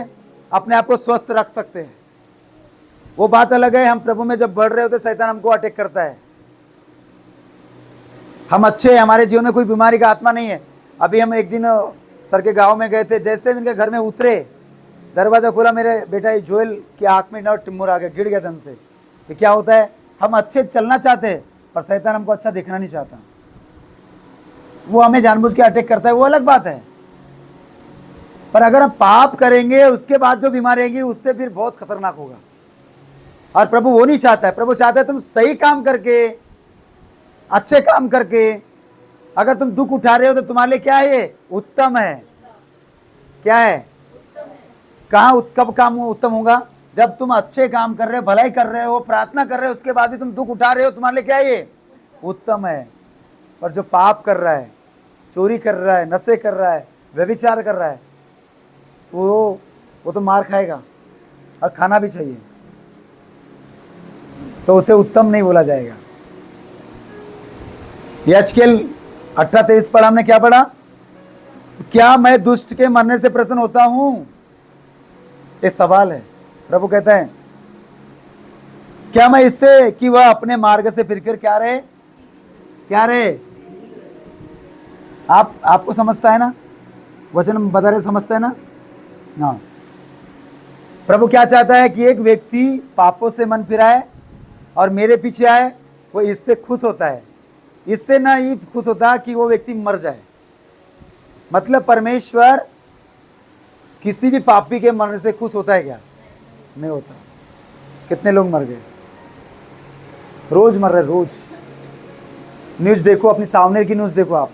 अपने आप को स्वस्थ रख सकते हैं। वो बात अलग है, हम प्रभु में जब बढ़ रहे होते शैतान हमको अटैक करता है। हम अच्छे हैं, हमारे जीवन में कोई बीमारी का आत्मा नहीं है। अभी हम एक दिन सर के गांव में गए थे, जैसे इनके घर में उतरे, दरवाजा खोला, मेरे बेटा जोएल की आंख में टिम्मुर आ गया, गिर गया दम से। ये क्या होता है? हम अच्छे चलना चाहते हैं पर शैतान हमको अच्छा दिखना नहीं चाहता, वो हमें जानबूझ के अटैक करता है, वो अलग बात है। पर अगर हम पाप करेंगे उसके बाद जो बीमारी आएगी उससे फिर बहुत खतरनाक होगा। और प्रभु वो नहीं चाहता है। प्रभु चाहता है तुम सही काम करके, अच्छे काम करके, अगर तुम दुख उठा रहे हो तो तुम्हारे लिए क्या है? ये उत्तम है। क्या है? कहाँ कब काम उत्तम होगा? जब तुम अच्छे काम कर रहे हो, भलाई कर रहे हो, प्रार्थना कर रहे हो, उसके बाद भी तुम दुख उठा रहे हो, तुम्हारे लिए क्या है? ये उत्तम है। और जो पाप कर रहा है, चोरी कर रहा है, नशे कर रहा है, व्यभिचार कर रहा है, तो वो तो मार खाएगा और खाना भी चाहिए, तो उसे उत्तम नहीं बोला जाएगा। यजकेल 18:23 पढ़ा हमने, क्या पढ़ा? क्या मैं दुष्ट के मरने से प्रसन्न होता हूं? ये सवाल है। प्रभु कहता है क्या मैं इससे कि वह अपने मार्ग से फिरकर क्या रहे? क्या रहे? आपको समझता है ना? वचन बता रहे, समझता है ना? हाँ। प्रभु क्या चाहता है कि एक व्यक्ति पापों से मन फिराए और मेरे पीछे आए, वो इससे खुश होता है। इससे ना ही खुश होता कि वो व्यक्ति मर जाए। मतलब परमेश्वर किसी भी पापी के मरने से खुश होता है क्या? नहीं होता। कितने लोग मर गए, रोज मर रहे, रोज। न्यूज देखो, अपनी सामने की न्यूज देखो आप।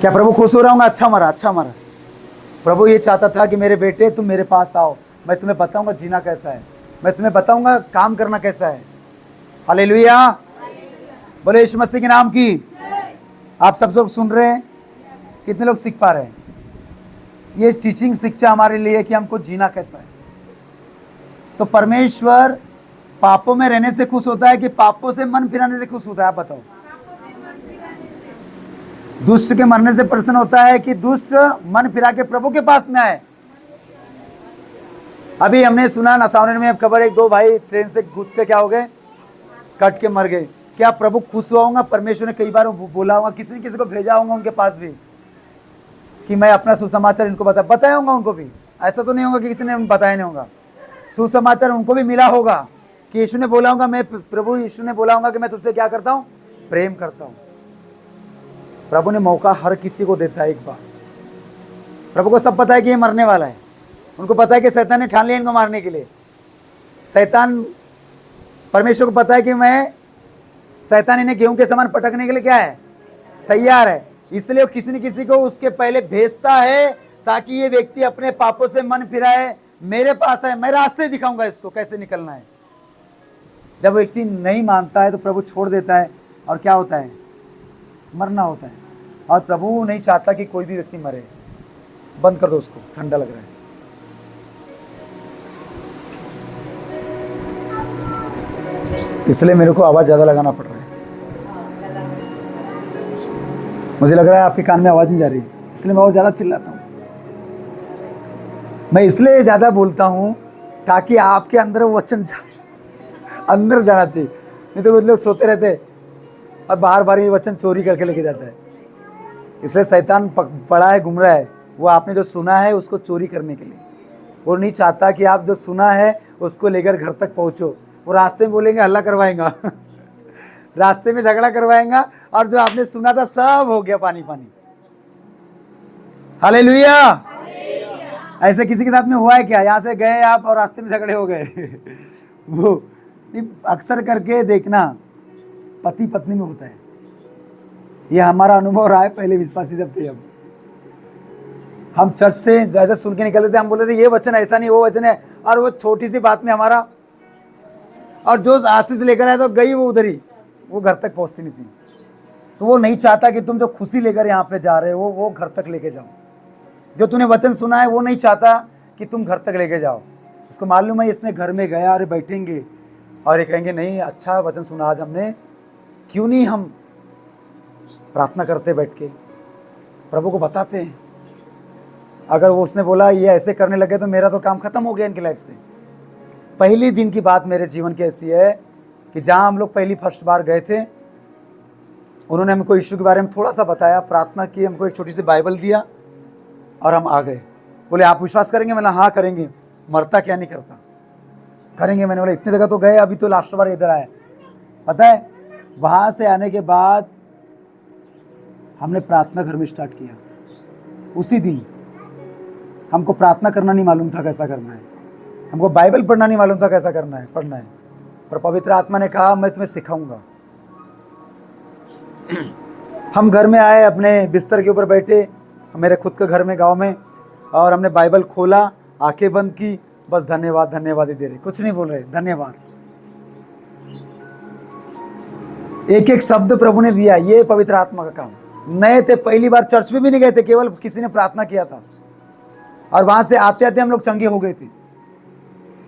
क्या प्रभु खुश हो रहा हूँ? अच्छा मरा, अच्छा मरा। प्रभु ये चाहता था कि मेरे बेटे तुम मेरे पास आओ, मैं तुम्हें बताऊंगा जीना कैसा है, मैं तुम्हें बताऊंगा काम करना कैसा है। हालेलुया। बोले यीशु मसीह के नाम की। आप सब लोग सुन रहे हैं? कितने लोग सीख पा रहे हैं? ये टीचिंग शिक्षा हमारे लिए कि हमको जीना कैसा है। तो परमेश्वर पापों में रहने से खुश होता है कि पापों से मन फिराने से खुश होता है? आप बताओ। दुष्ट के मरने से प्रसन्न होता है कि दुष्ट मन फिरा के प्रभु के पास में आए? अभी हमने सुना नसावने में खबर, एक दो भाई ट्रेन से कूद के क्या हो गए, कट के मर गए। क्या प्रभु खुश हुआ होगा? परमेश्वर ने कई बार बोला होगा, किसी न किसी को भेजा होगा उनके पास भी कि मैं अपना सुसमाचार इनको बताया होगा उनको भी। ऐसा तो नहीं होगा कि किसी ने बताया नहीं होगा। सुसमाचार उनको भी मिला होगा कि यीशु ने बोला होगा, मैं प्रभु यीशु ने बोला होगा कि मैं तुझसे क्या करता हूँ, प्रेम करता हूँ। प्रभु ने मौका हर किसी को देता है एक बार। प्रभु को सब पता है कि ये मरने वाला है, उनको पता है कि शैतान ने ठान लिया इनको मारने के लिए। शैतान, परमेश्वर को पता है कि शैतान इन्हें गेहूं के समान पटकने के लिए क्या है, तैयार है। इसलिए वो किसी न किसी को उसके पहले भेजता है ताकि ये व्यक्ति अपने पापों से मन फिराए, मेरे पास है, मैं रास्ते दिखाऊंगा इसको कैसे निकलना है। जब व्यक्ति नहीं मानता है तो प्रभु छोड़ देता है और क्या होता है, मरना होता है। और प्रभु नहीं चाहता कि कोई भी व्यक्ति मरे। बंद कर दो उसको, ठंडा लग रहा है। इसलिए मेरे को आवाज ज्यादा लगाना पड़ रहा है। मुझे लग रहा है आपके कान में आवाज नहीं जा रही, इसलिए मैं बहुत ज्यादा चिल्लाता हूँ। मैं इसलिए ज्यादा बोलता हूँ ताकि आपके अंदर वो वचन अंदर जाना चाहिए। नहीं तो कुछ लोग सोते रहते और बार बार ये वचन चोरी करके लेके जाता है। इसलिए शैतान पड़ा है, घूम रहा है, वो आपने जो सुना है उसको चोरी करने के लिए। वो नहीं चाहता कि आप जो सुना है उसको लेकर घर तक पहुंचो। वो रास्ते में बोलेंगे हल्ला करवाएगा रास्ते में झगड़ा करवाएगा, और जो आपने सुना था सब हो गया पानी पानी। हालेलुया। ऐसे किसी के साथ में हुआ है क्या? यहाँ से गए आप और रास्ते में झगड़े हो गए वो अक्सर करके देखना पति पत्नी में होता है। ये हमारा अनुभव रहा है पहले विश्वासी जब थे। हम चर्च से जैसे सुन के निकलते थे, हम बोलते थे ये वचन ऐसा नहीं, वो वचन है, और वो छोटी सी बात में हमारा, और जो आशीष लेकर आया तो गई वो उधर ही, वो घर तक पहुंचती नहीं थी। तो वो नहीं चाहता कि तुम जो खुशी लेकर यहाँ पे जा रहे हो वो घर तक लेके जाओ। जो तूने वचन सुना है वो नहीं चाहता कि तुम घर तक लेके जाओ। उसको मालूम है इसने घर में गया, अरे बैठेंगे और ये कहेंगे नहीं अच्छा वचन सुना आज हमने, क्यों नहीं हम प्रार्थना करते बैठ के, प्रभु को बताते हैं। अगर वो उसने बोला ये ऐसे करने लगे तो मेरा तो काम खत्म हो गया इनकी लाइफ से। पहली दिन की बात मेरे जीवन की ऐसी है कि जहाँ हम लोग फर्स्ट बार गए थे, उन्होंने हमको यीशु के बारे में थोड़ा सा बताया, प्रार्थना की, हमको एक छोटी सी बाइबल दिया और हम आ गए। बोले आप विश्वास करेंगे? मैंने हाँ करेंगे। मरता क्या नहीं करता, करेंगे। मैंने बोला इतनी जगह तो गए, अभी तो लास्ट बार इधर आए। पता है वहाँ से आने के बाद हमने प्रार्थना घर में स्टार्ट किया। उसी दिन हमको प्रार्थना करना नहीं मालूम था कैसा करना है, हमको बाइबल पढ़ना नहीं मालूम था कैसा करना है, पढ़ना है, पर पवित्र आत्मा ने कहा मैं तुम्हें सिखाऊंगा। हम घर में आए, अपने बिस्तर के ऊपर बैठे, मेरे खुद के घर में गांव में, और हमने बाइबल खोला, आंखें बंद की, बस धन्यवाद धन्यवाद ही दे रहे, कुछ नहीं बोल रहे, धन्यवाद। एक एक शब्द प्रभु ने दिया। ये पवित्र आत्मा का काम। नए थे, पहली बार चर्च में भी नहीं गए थे, केवल किसी ने प्रार्थना किया था, और वहां से आते आते हम लोग चंगे हो गए थे।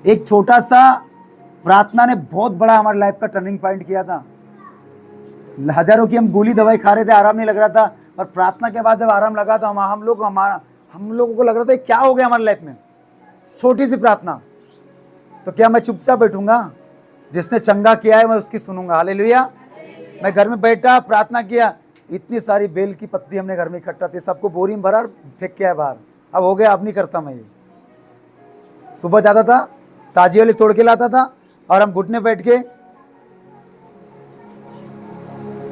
एक छोटा सा प्रार्थना ने बहुत बड़ा हमारे लाइफ का टर्निंग पॉइंट किया था। हजारों की हम गोली दवाई खा रहे थे, आराम नहीं लग रहा था, और प्रार्थना के बाद जब आराम लगा तो हम लोगों को लग रहा था क्या हो गया हमारी लाइफ में। छोटी सी प्रार्थना, तो क्या मैं चुपचाप बैठूंगा? जिसने चंगा किया है मैं उसकी सुनूंगा। हालेलुया। मैं घर में बैठा, प्रार्थना किया, इतनी सारी बेल की पत्ती हमने घर में इकट्ठा थी, सबको बोरी में भरा और फेंक किया बाहर। अब हो गया, अब नहीं करता मैं ये। सुबह जाता था, ताजी वाली तोड़ के लाता था, और हम घुटने बैठ के,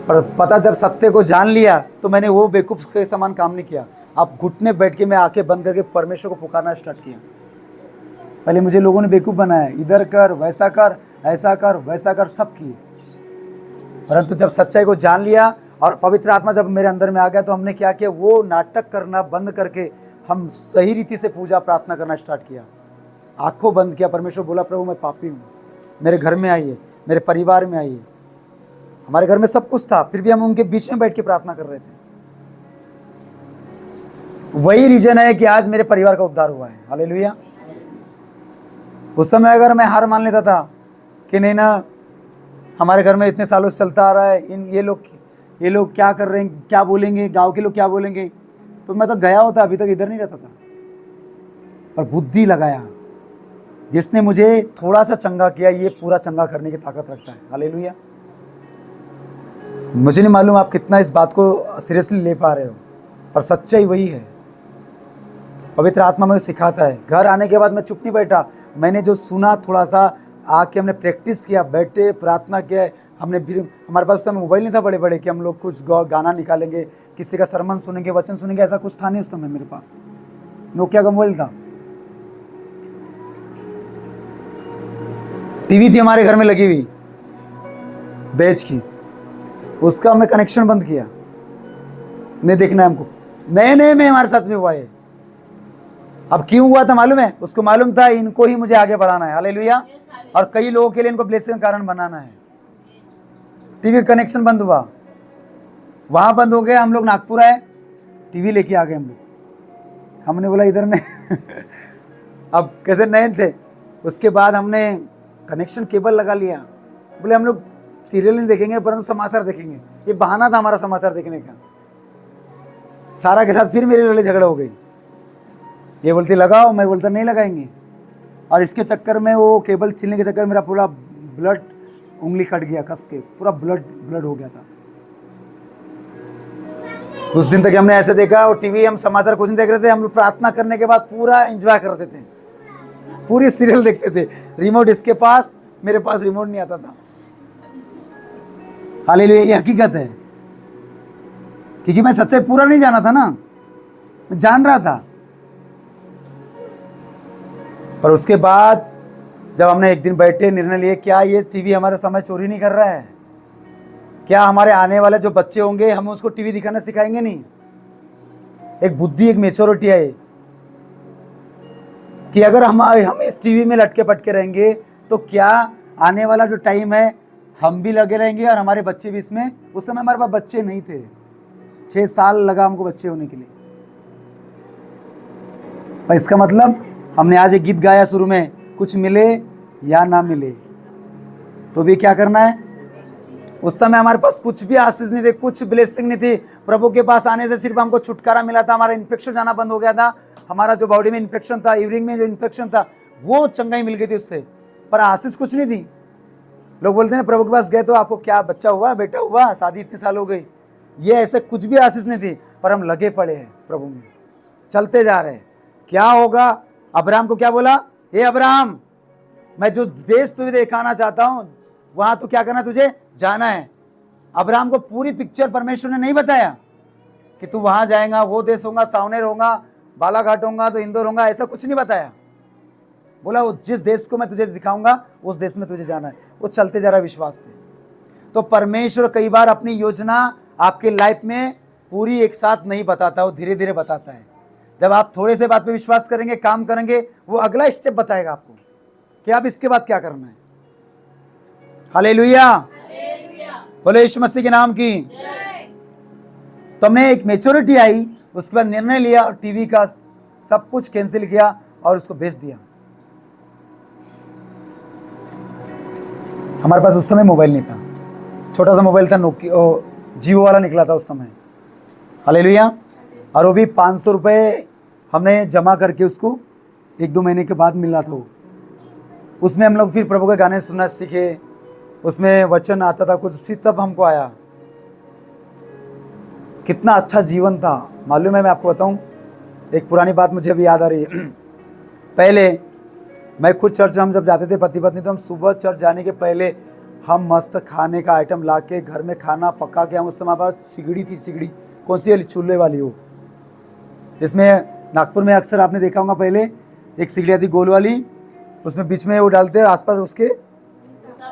पर पता जब सत्य को जान लिया तो मैंने वो बेवकूफ के समान काम नहीं किया। अब घुटने बैठ के मैं आंखें बंद करके परमेश्वर को पुकारना स्टार्ट किया। पहले मुझे लोगों ने बेवकूफ बनाया, इधर कर, वैसा कर, ऐसा कर, वैसा कर, सब किए। परंतु जब सच्चाई को जान लिया और पवित्र आत्मा जब मेरे अंदर में आ गया तो हमने क्या किया, वो नाटक करना बंद करके हम सही रीति से पूजा प्रार्थना करना स्टार्ट किया। आंखों बंद किया, परमेश्वर बोला प्रभु मैं पापी हूँ, मेरे घर में आइए, मेरे परिवार में आइए। हमारे घर में सब कुछ था, फिर भी हम उनके बीच में बैठ के प्रार्थना कर रहे थे। वही रीजन है कि आज मेरे परिवार का उद्धार हुआ है। हालेलुया। उस समय अगर मैं हार मान लेता था कि नहीं ना, हमारे घर में इतने सालों से चलता आ रहा है, ये लोग क्या कर रहे हैं, क्या बोलेंगे, गांव के लोग क्या बोलेंगे, तो मैं तो गया होता, अभी तक इधर नहीं रहता था। पर बुद्धि लगाया, जिसने मुझे थोड़ा सा चंगा किया, ये पूरा चंगा करने की ताकत रखता है। हालेलुया। मुझे नहीं मालूम आप कितना इस बात को सीरियसली ले पा रहे हो, पर सच्चाई वही है। पवित्र आत्मा मुझे सिखाता है। घर आने के बाद मैं चुप नहीं बैठा, मैंने जो सुना थोड़ा सा आके हमने प्रैक्टिस किया, बैठे प्रार्थना किया। हमने भी, हमारे पास उस समय मोबाइल नहीं था बड़े बड़े कि हम लोग कुछ गाना निकालेंगे, किसी का सरमन सुनेंगे, वचन सुनेंगे, ऐसा कुछ था नहीं उस समय। मेरे पास नोकिया का मोबाइल था, टीवी थी हमारे घर में लगी हुई बेच की, उसका हमने कनेक्शन बंद किया, नहीं देखना है हमको। नए नए में हमारे साथ में हुआ है। अब क्यों हुआ था मालूम है? उसको मालूम था इनको ही मुझे आगे बढ़ाना है। हालेलुया। और कई लोगों के लिए इनको ब्लेसिंग का कारण बनाना है। टीवी का कनेक्शन बंद हुआ, वहां बंद हो गया। हम लोग नागपुर आए, टीवी लेके आ गए हम लोग। हमने बोला इधर में अब कैसे नए थे, उसके बाद हमने कनेक्शन केबल लगा लिया। बोले हम लोग सीरियल नहीं देखेंगे परंतु समाचार देखेंगे। ये बहाना था हमारा समाचार देखने का। सारा के साथ फिर मेरे वाले झगड़ा हो गई। ये बोलते लगाओ, मैं बोलता नहीं लगाएंगे। और इसके चक्कर में, वो केबल छीलने के चक्कर में मेरा पूरा ब्लड, उंगली कट गया कस के, पूरा ब्लड हो गया था। कुछ दिन तक हमने ऐसे देखा। और टीवी हम समाचार कुछ नहीं देख रहे थे, हम लोग प्रार्थना करने के बाद पूरा एंजॉय करते थे, पूरी सीरियल देखते थे। रिमोट इसके पास, मेरे पास रिमोट नहीं आता था। हालेलुया। ये हकीकत है, क्योंकि मैं सच्चाई पूरा नहीं जाना था ना, मैं जान रहा था। पर उसके बाद जब हमने एक दिन बैठे, निर्णय लिए, क्या ये टीवी हमारा समय चोरी नहीं कर रहा है? क्या हमारे आने वाले जो बच्चे होंगे हम उसको टीवी दिखाना सिखाएंगे नहीं? एक बुद्धि, एक मेच्योरिटी है कि अगर हम इस टीवी में लटके पटके रहेंगे तो क्या आने वाला जो टाइम है हम भी लगे रहेंगे और हमारे बच्चे भी इसमें। उस समय हमारे पास बच्चे नहीं थे, 6 साल लगा हमको बच्चे होने के लिए। पर इसका मतलब हमने आज एक गीत गाया शुरू में, कुछ मिले या ना मिले तो भी क्या करना है। उस समय हमारे पास कुछ भी आशीष नहीं थे, कुछ ब्लेसिंग नहीं थी। प्रभु के पास आने से सिर्फ हमको छुटकारा मिला था। हमारा इन्फेक्शन जाना बंद हो गया था, हमारा जो बॉडी में इन्फेक्शन था, यूरिन में जो इन्फेक्शन था, वो चंगाई मिल गई थी उससे। पर आशीष कुछ नहीं थी। लोग बोलते हैं प्रभु के पास गए तो आपको क्या बच्चा हुआ, बेटा हुआ, शादी इतने साल हो गई। ये ऐसे कुछ भी आशीष नहीं थी, पर हम लगे पड़े हैं प्रभु में, चलते जा रहे हैं। क्या होगा? अब्राहम को क्या बोला? हे अब्राहम, मैं जो देश तुझे दिखाना चाहता हूं वहां तो क्या करना, तुझे जाना है। अब्राहम को पूरी पिक्चर परमेश्वर ने नहीं बताया कि तू वहां जाएगा, वो देश होगा, सावनेर होगा, बालाघाट होगा तो इंदौर होगा, ऐसा कुछ नहीं बताया। बोला वो जिस देश को मैं तुझे दिखाऊंगा उस देश में तुझे जाना है। वो चलते जा रहा है विश्वास से। तो परमेश्वर कई बार अपनी योजना आपके लाइफ में पूरी एक साथ नहीं बताता, वो धीरे धीरे बताता है। जब आप थोड़े से बात पे विश्वास करेंगे, काम करेंगे, वो अगला स्टेप बताएगा आपको कि आप इसके बाद क्या करना है। हालेलुया, बोले यीशु मसीह के नाम की। तो हमने एक मैच्योरिटी आई, उसके बाद निर्णय लिया और टीवी का सब कुछ कैंसिल किया और उसको बेच दिया। हमारे पास उस समय मोबाइल नहीं था, छोटा सा मोबाइल था, नोकिया जियो वाला निकला था उस समय। हालेलुया। और वो भी 500 रुपये हमने जमा करके उसको 1-2 महीने के बाद मिला था वो। उसमें हम लोग फिर प्रभु के गाने सुनना सीखे, उसमें वचन आता था कुछ, फिर तब हमको आया। कितना अच्छा जीवन था मालूम है। मैं आपको बताऊं, एक पुरानी बात मुझे अभी याद आ रही है। पहले मैं खुद चर्च हम जब जाते थे पति पत्नी, तो हम सुबह चर्च जाने के पहले हम मस्त खाने का आइटम ला के घर में खाना पका के, हम उस समय पास सिगड़ी थी, सिगड़ी कौन सी वाली, चूल्हे वाली हो, जिसमें नागपुर में अक्सर आपने देखा होगा, पहले एक सिगड़ी आती गोल वाली, उसमें बीच में वो डालते, आसपास उसके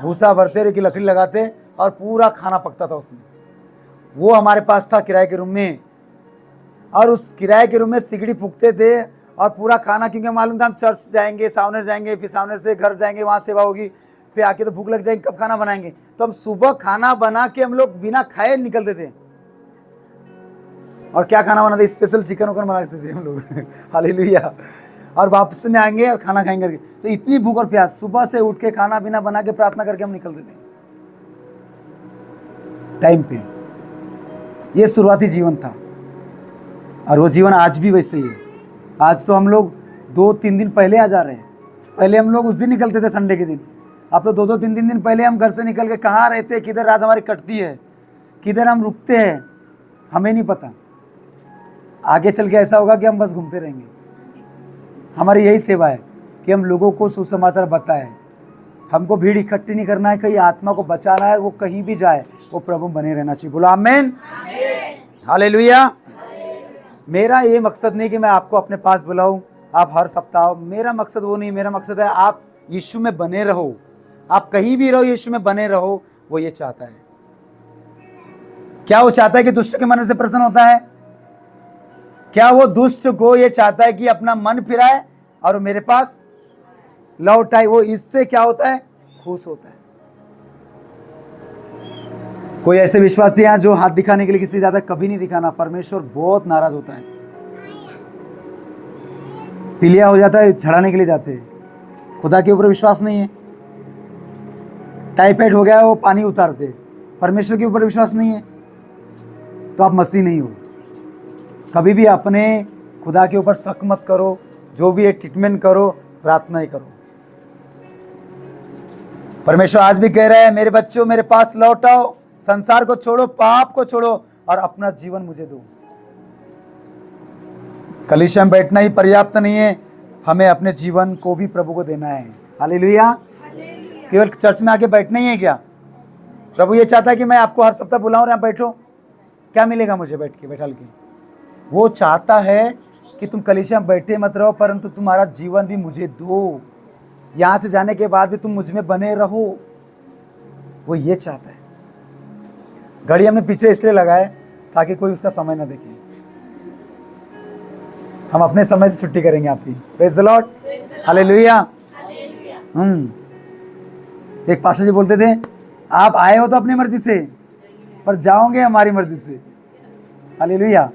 भूसा भरते, एक लकड़ी लगाते और पूरा खाना पकता था उसमें। वो हमारे पास था किराए के रूम में, और उस किराए के रूम में सिगड़ी फूकते थे और पूरा खाना, क्योंकि मालूम था हम चर्च जाएंगे, सावनेर जाएंगे, फिर सावनेर से घर जाएंगे, वहाँ सेवा होगी, फिर आके तो भूख लग जाएगी, कब खाना बनाएंगे। तो हम सुबह खाना बना के हम लोग बिना खाए निकलते थे। और क्या खाना बनाते, स्पेशल चिकन वकन बनाते थे हम लोग हालेलुया। और वापस में आएंगे और खाना खाएंगे करके। तो इतनी भूख और प्यास, सुबह से उठ के खाना बिना बना के प्रार्थना करके हम निकलते थे टाइम पे। ये शुरुआती जीवन था और वो जीवन आज भी वैसे ही है। आज तो हम लोग 2-3 दिन पहले आ जा रहे हैं, पहले हम लोग उस दिन निकलते थे संडे के दिन, अब तो 2-2 3-3 दिन पहले हम घर से निकल के कहाँ रहते, किधर रात हमारी कटती है, किधर हम रुकते हैं, हमें नहीं पता। आगे चल के ऐसा होगा कि हम बस घूमते रहेंगे। हमारी यही सेवा है कि हम लोगों को सुसमाचार बताएं। हमको भीड़ इकट्ठी नहीं करना है, कहीं आत्मा को बचाना है, वो कहीं भी जाए वो प्रभु बने रहना चाहिए। बोलो आमेन, हालेलुया। मेरा ये मकसद नहीं कि मैं आपको अपने पास बुलाऊं, आप हर सप्ताह, मेरा मकसद वो नहीं। मेरा मकसद है आप यीशु में बने रहो, आप कहीं भी रहो यीशु में बने रहो। वो ये चाहता है। क्या वो चाहता है कि दुष्ट के मन से प्रसन्न होता है? क्या वो दुष्ट को ये चाहता है कि अपना मन फिराए और मेरे पास लौट आए? वो इससे क्या होता है? खुश होता है। कोई ऐसे विश्वासी हैं जो हाथ दिखाने के लिए किसी ज्यादा कभी नहीं दिखाना, परमेश्वर बहुत नाराज होता है। पीलिया हो जाता है, छड़ाने के लिए जाते हैं। खुदा के ऊपर विश्वास नहीं है। टाइफाइड हो गया, वो पानी उतारते। परमेश्वर के ऊपर विश्वास नहीं है तो आप मसीह नहीं हो। कभी भी अपने खुदा के ऊपर शक मत करो। जो भी है ट्रीटमेंट करो, प्रार्थना ही करो। परमेश्वर आज भी कह रहा है, मेरे बच्चों मेरे पास लौट आओ, संसार को छोड़ो, पाप को छोड़ो और अपना जीवन मुझे दो। कलीसिया में बैठना ही पर्याप्त नहीं है, हमें अपने जीवन को भी प्रभु को देना है। हालेलुया। केवल चर्च में आके बैठना ही है क्या? प्रभु ये चाहता है कि मैं आपको हर सप्ताह बुलाऊं और यहाँ बैठो। क्या मिलेगा मुझे बैठ के, बैठा के? वो चाहता है कि तुम कलीसिया में बैठे मत रहो, परंतु तुम्हारा जीवन भी मुझे दो। यहाँ से जाने के बाद भी तुम मुझ में बने रहो। वो ये चाहता है। घड़ी हमने पीछे इसलिए लगाए ताकि कोई उसका समय ना देखे। हम अपने समय से छुट्टी करेंगे आपकी। Praise the Lord, hallelujah. एक पास्टर जी बोलते थे, आप आए हो तो अपनी मर्जी से, पर जाओगे हमारी मर्जी से। हालेलुया।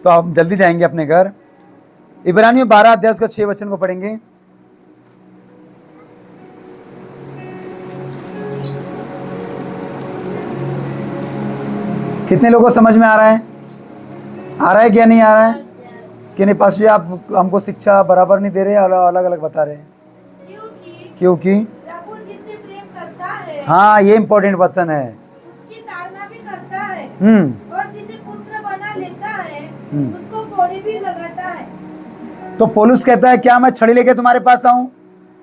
तो हम जल्दी जाएंगे अपने घर। इब्रानियों 12 अध्याय उसका 6 वचन को पढ़ेंगे। कितने लोगों को समझ में आ रहा है? आ रहा है क्या नहीं आ रहा है? कि नहीं पास्टर जी आप हमको शिक्षा बराबर नहीं दे रहे, अलग अलग बता रहे हैं? क्योंकि प्रभु जिससे प्रेम करता है, हाँ ये इंपॉर्टेंट वचन है, उसकी ताड़ना भी करता है, हम्म। और जिसे पुत्र बना लेता है उसको कोड़ी भी लगाता है। तो पौलुस कहता है, क्या मैं छड़ी लेके तुम्हारे पास आऊं?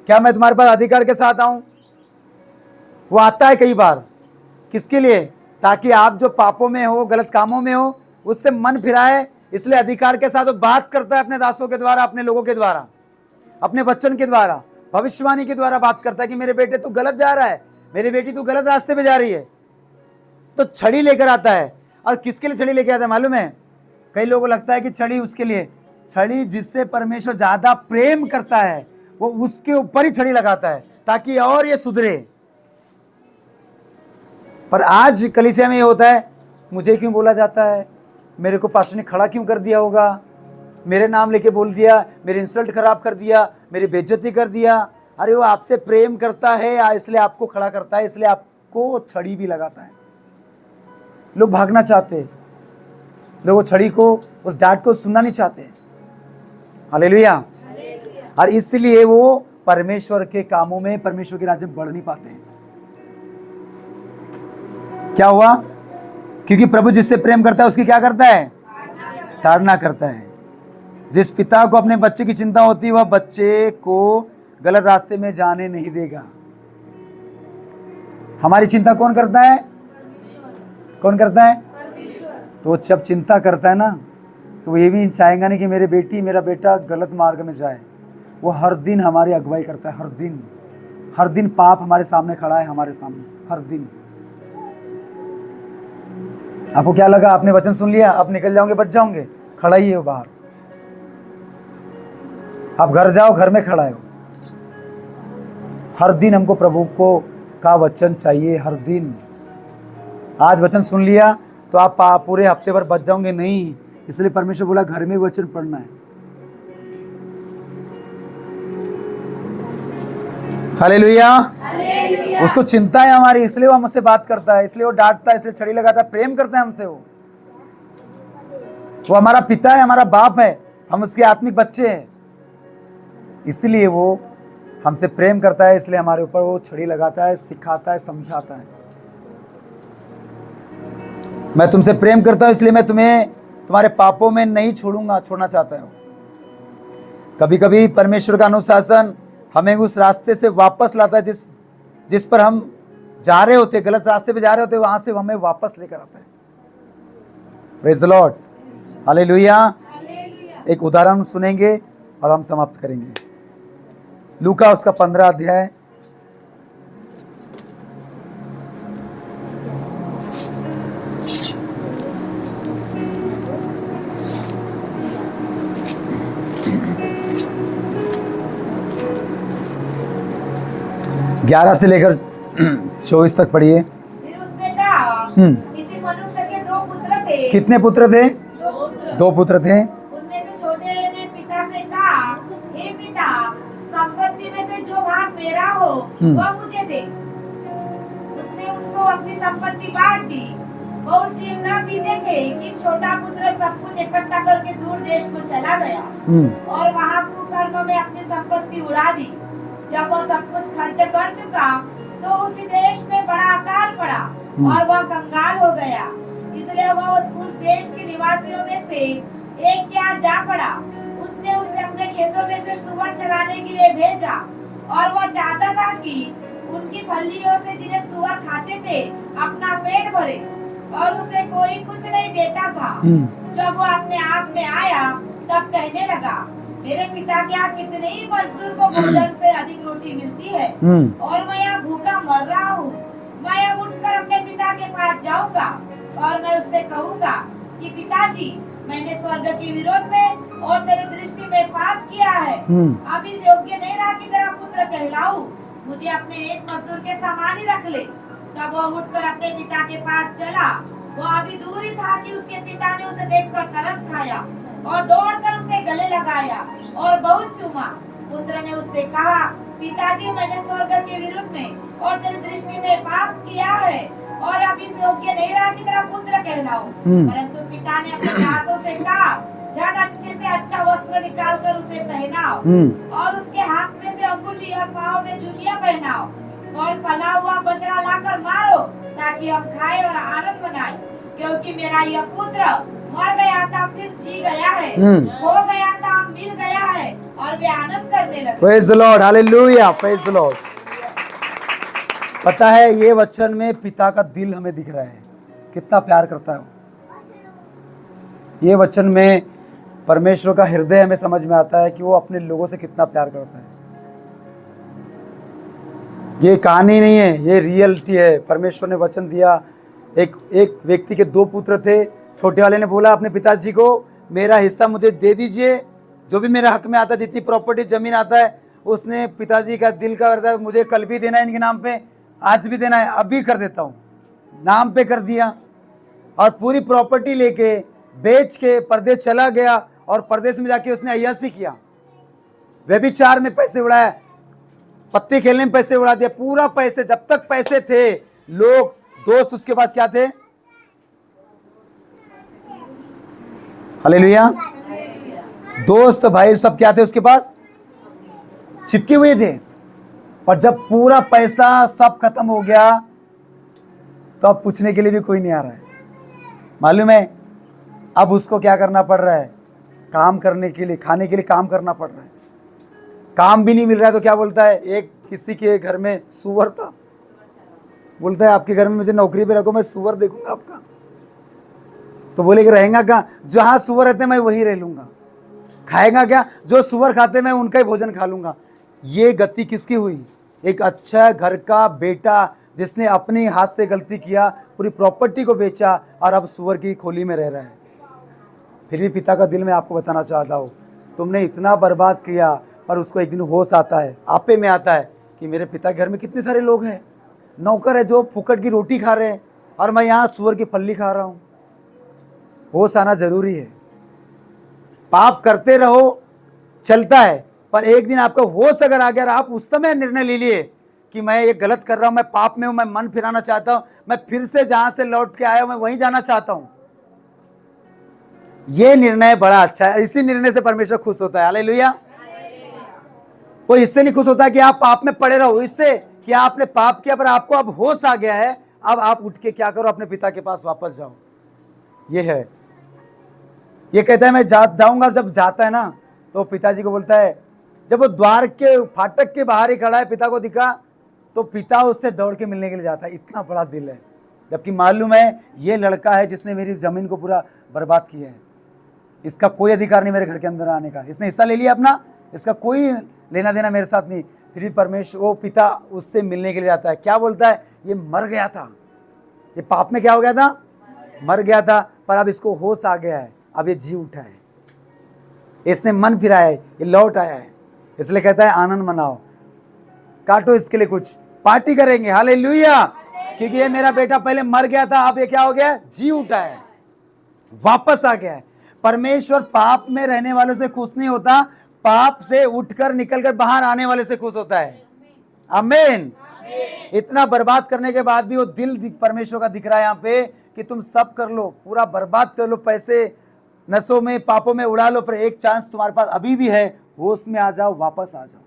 क्या मैं तुम्हारे पास अधिकार के साथ आऊं? वो आता है कई बार। किसके लिए? ताकि आप जो पापों में हो, गलत कामों में हो, उससे मन फिराए। इसलिए अधिकार के साथ वो बात करता है अपने दासों के द्वारा, अपने लोगों के द्वारा, अपने वचन के द्वारा, भविष्यवाणी के द्वारा बात करता है कि मेरे बेटे तू गलत जा रहा है, मेरी बेटी तू गलत रास्ते पे जा रही है। तो छड़ी लेकर आता है। और किसके लिए छड़ी लेकर आता है मालूम है? कई लोगों को लगता है कि छड़ी उसके लिए, छड़ी जिससे परमेश्वर ज्यादा प्रेम करता है वो उसके ऊपर ही छड़ी लगाता है ताकि और ये सुधरे। पर आज कलीसिया में ये होता है, मुझे क्यों बोला जाता है, मेरे को पास्टर ने खड़ा क्यों कर दिया होगा, मेरे नाम लेके बोल दिया, मेरी इंसल्ट खराब कर दिया, मेरी बेइज्जती कर दिया। अरे वो आपसे प्रेम करता है इसलिए आपको खड़ा करता है, इसलिए आपको छड़ी भी लगाता है। लोग भागना चाहते हैं, लोग छड़ी को, उस डांट को सुनना नहीं चाहते। हालेलुया। और इसलिए वो परमेश्वर के कामों में, परमेश्वर के राज्य में बढ़ नहीं पाते हैं। क्या हुआ? क्योंकि प्रभु जिससे प्रेम करता है उसकी क्या करता है? ताड़ना करता है। जिस पिता को अपने बच्चे की चिंता होती है वह बच्चे को गलत रास्ते में जाने नहीं देगा। हमारी चिंता कौन करता है? कौन करता है? तो जब चिंता करता है ना, तो वो ये भी चाहेगा नहीं कि मेरे बेटी मेरा बेटा गलत मार्ग में जाए। वो हर दिन हमारी अगुवाई करता है, हर दिन पाप हमारे सामने खड़ा है, हमारे सामने हर दिन। आपको क्या लगा? आपने वचन सुन लिया, आप निकल जाओगे, बच जाओगे? खड़ा ही है वो बाहर। आप घर जाओ, घर में खड़ा है। हर दिन हमको प्रभु को का वचन चाहिए, हर दिन। आज वचन सुन लिया तो आप पूरे हफ्ते भर बच जाओगे? नहीं। इसलिए परमेश्वर बोला घर में वचन पढ़ना है। हालेलुया। उसको चिंता है हमारी, इसलिए वो हमसे बात करता है, इसलिए वो डांटता है, इसलिए छड़ी लगाता है, प्रेम करता है हमसे। वो हमारा पिता है, हमारा बाप है, हम उसके आत्मिक बच्चे हैं। इसलिए वो हमसे प्रेम करता है, इसलिए हमारे ऊपर वो छड़ी लगाता है, सिखाता है, समझाता है। मैं तुमसे प्रेम करता हूं, इसलिए मैं तुम्हें तुम्हारे पापों में नहीं छोड़ना चाहता हूं। कभी कभी परमेश्वर का अनुशासन हमें उस रास्ते से वापस लाता है जिस पर हम जा रहे होते, गलत रास्ते पे जा रहे होते, वहां से हमें वापस लेकर आता है। Praise the Lord, hallelujah. एक उदाहरण सुनेंगे और हम समाप्त करेंगे। लूका उसका 15 अध्याय, ग्यारह से लेकर 24 तक पढ़िए। फिर उसने कहा, किसी मनुष्य के 2 पुत्र थे। कितने पुत्र थे? 2 पुत्र थे। उनमें से छोटे ने पिता से कहा, हे पिता, संपत्ति में से जो भाग मेरा हो वह मुझे दे। उसने उनको अपनी संपत्ति बांट दी। बहुत दिन न बीते थे कि छोटा पुत्र सब कुछ इकट्ठा करके दूर देश को चला गया और वहाँ कुकर्म में अपनी संपत्ति उड़ा दी। जब वह सब कुछ खर्च कर चुका तो उसी देश में बड़ा अकाल पड़ा और वह कंगाल हो गया। इसलिए वह उस देश के निवासियों में से एक के यहाँ जा पड़ा। उसने उसे अपने खेतों में से सुअर चराने के लिए भेजा और वह चाहता था कि उनकी फलियों से जिन्हें सुअर खाते थे अपना पेट भरे, और उसे कोई कुछ नहीं देता था। जब वो अपने आप में आया तब कहने लगा, मेरे पिता के यहाँ कितने ही मजदूर को भोजन से अधिक रोटी मिलती है और मैं यहाँ भूखा मर रहा हूँ। मैं अब उठकर अपने पिता के पास जाऊंगा और मैं उससे कहूंगा कि पिताजी, मैंने स्वर्ग के विरोध में और तेरी दृष्टि में पाप किया है। अब इस योग्य नहीं रहा कि तेरा पुत्र कहलाऊं। मुझे अपने एक मजदूर के समान ही रख ले। तब वह उठकर अपने पिता के पास चला। वह अभी दूर ही था कि उसके पिता ने उसे देखकर तरस खाया और दौड़कर उसे गले लगाया और बहुत चूमा। पुत्र ने उससे कहा, पिताजी, मैंने स्वर्ग के विरुद्ध में और तेरी दृष्टि में पाप किया है और अब इस योग्य नहीं रहा कि तेरा पुत्र कहलाऊं। परंतु पिता ने अपने दासों से कहा, झट अच्छे से अच्छा वस्त्र निकाल कर उसे पहनाओ और उसके हाथ में से अंगुली और पाँव में जूतियां पहनाओ और पला हुआ बछड़ा लाकर मारो ताकि हम खाए और आनंद मनाए। क्योंकि मेरा यह पुत्र मर गया था फिर जी गया है, खो गया था मिल गया है, और वे आनंद करने लगे। Praise the Lord, hallelujah, praise the Lord. पता है, ये वचन में पिता का दिल हमें दिख रहा है, कितना प्यार करता है। ये वचन में परमेश्वर का हृदय हमें समझ में आता है कि वो अपने लोगों से कितना प्यार करता है। ये कहानी नहीं है, ये रियलिटी है। परमेश्वर ने वचन दिया। एक व्यक्ति के 2 पुत्र थे। छोटे वाले ने बोला अपने पिताजी को, मेरा हिस्सा मुझे दे दीजिए, जो भी मेरे हक में आता है, जितनी प्रॉपर्टी जमीन आता है। उसने पिताजी का दिल का करता है, मुझे कल भी देना है इनके नाम पे, आज भी देना है, अभी कर देता हूँ। नाम पे कर दिया और पूरी प्रॉपर्टी लेके बेच के परदेश चला गया और परदेश में जाके उसने अय्यासी किया, व्यभिचार में पैसे उड़ाया, पत्ते खेलने में पैसे उड़ा दिया, पूरा पैसे। जब तक पैसे थे, लोग दोस्त उसके पास क्या थे? हालेलुया। दोस्त भाई सब क्या थे उसके पास? चिपके हुए थे। पर जब पूरा पैसा सब खत्म हो गया तो अब पूछने के लिए भी कोई नहीं आ रहा है। मालूम है, अब उसको क्या करना पड़ रहा है? काम करने के लिए, खाने के लिए काम करना पड़ रहा है। काम भी नहीं मिल रहा है तो क्या बोलता है? एक किसी के घर में सुअर था, बोलता है आपके घर में मुझे नौकरी पे रखो, मैं सुअर देखूंगा आपका। तो बोले कि रहेगा क्या? जहां सुअर रहते मैं वहीं रह लूंगा। खाएगा क्या? जो सुअर खाते मैं उनका ही भोजन खा लूंगा। ये गति किसकी हुई? एक अच्छा घर का बेटा जिसने अपने हाथ से गलती किया, पूरी प्रॉपर्टी को बेचा और अब सुअर की खोली में रह रहा है। फिर भी पिता का दिल में आपको बताना चाहता हूँ, तुमने इतना बर्बाद किया, पर उसको एक दिन होश आता है, आपे में आता है कि मेरे पिता के घर में कितने सारे लोग हैं, नौकर है जो फुकट की रोटी खा रहे हैं और मैं यहाँ सुअर की फल्ली खा रहा हूँ। होश आना जरूरी है। पाप करते रहो, चलता है, पर एक दिन आपका होश अगर आ गया, आप उस समय निर्णय ले लिए कि मैं ये गलत कर रहा हूं, मैं पाप में हूं, मैं मन फिराना चाहता हूं, मैं फिर से जहां से लौट के आया हूं मैं वहीं जाना चाहता हूं, ये निर्णय बड़ा अच्छा है। इसी निर्णय से परमेश्वर खुश होता है। हालेलुया। कोई इससे नहीं खुश होता कि आप पाप में पड़े रहो, इससे कि आपने पाप किया पर आपको अब होश आ गया है, अब आप उठ के क्या करो, अपने पिता के पास वापस जाओ। ये है, ये कहता है मैं जाऊंगा। जब जाता है ना तो पिताजी को बोलता है, जब वो द्वार के फाटक के बाहर ही खड़ा है, पिता को दिखा तो पिता उससे दौड़ के मिलने के लिए जाता है। इतना बड़ा दिल है, जबकि मालूम है ये लड़का है जिसने मेरी जमीन को पूरा बर्बाद किया है, इसका कोई अधिकार नहीं मेरे घर के अंदर आने का, इसने हिस्सा ले लिया अपना, इसका कोई लेना देना मेरे साथ नहीं। फिर भी परमेश्वर, वो पिता उससे मिलने के लिए जाता है। क्या बोलता है, ये मर गया था, ये पाप में क्या हो गया था, मर गया था, पर अब इसको होश आ गया है, अब ये जी उठा है, इसने मन फिराया है, ये लौट आया है। इसलिए कहता है आनंद मनाओ, काटो इसके लिए कुछ, पार्टी करेंगे, हालेलुया, क्योंकि ये मेरा बेटा पहले मर गया था, अब ये क्या हो गया, जी उठा है, वापस आ गया है। परमेश्वर पाप में रहने वालों से खुश नहीं होता, पाप से उठकर निकलकर बाहर आने वाले से खुश होता है। आमीन। इतना बर्बाद करने के बाद भी वो दिल परमेश्वर का दिख रहा है यहाँ पे कि तुम सब कर लो, पूरा बर्बाद कर लो, पैसे नशों में पापों में उड़ा लो, पर एक चांस तुम्हारे पास अभी भी है, होश में आ जाओ, वापस आ जाओ,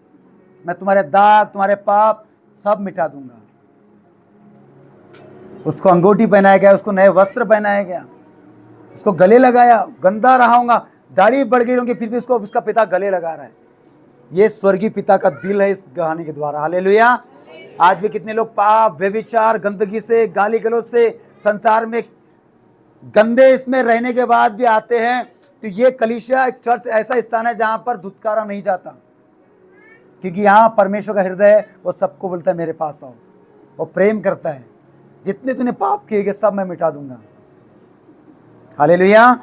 मैं तुम्हारे दाग तुम्हारे पाप सब मिटा दूंगा। उसको अंगूठी पहनाया गया, उसको नए वस्त्र पहनाया गया, उसको गले लगाया, गंदा रहा होगा, दाढ़ी बढ़ गई होंगी, फिर भी उसको उसका पिता गले लगा रहा है। ये स्वर्गीय पिता का दिल है इस कहानी के द्वारा, हालेलुया। आज भी कितने लोग पाप, व्यभिचार, गंदगी से, गाली गलौज से, संसार में गंदे इसमें रहने के बाद भी आते हैं। तो ये कलीसिया, एक चर्च ऐसा स्थान है जहां पर धुतकारा नहीं जाता, क्योंकि यहाँ परमेश्वर का हृदय है, वो सबको बोलता है मेरे पास आओ, वो प्रेम करता है, जितने तूने पाप किए गए सब मैं मिटा दूंगा। हालेलुया,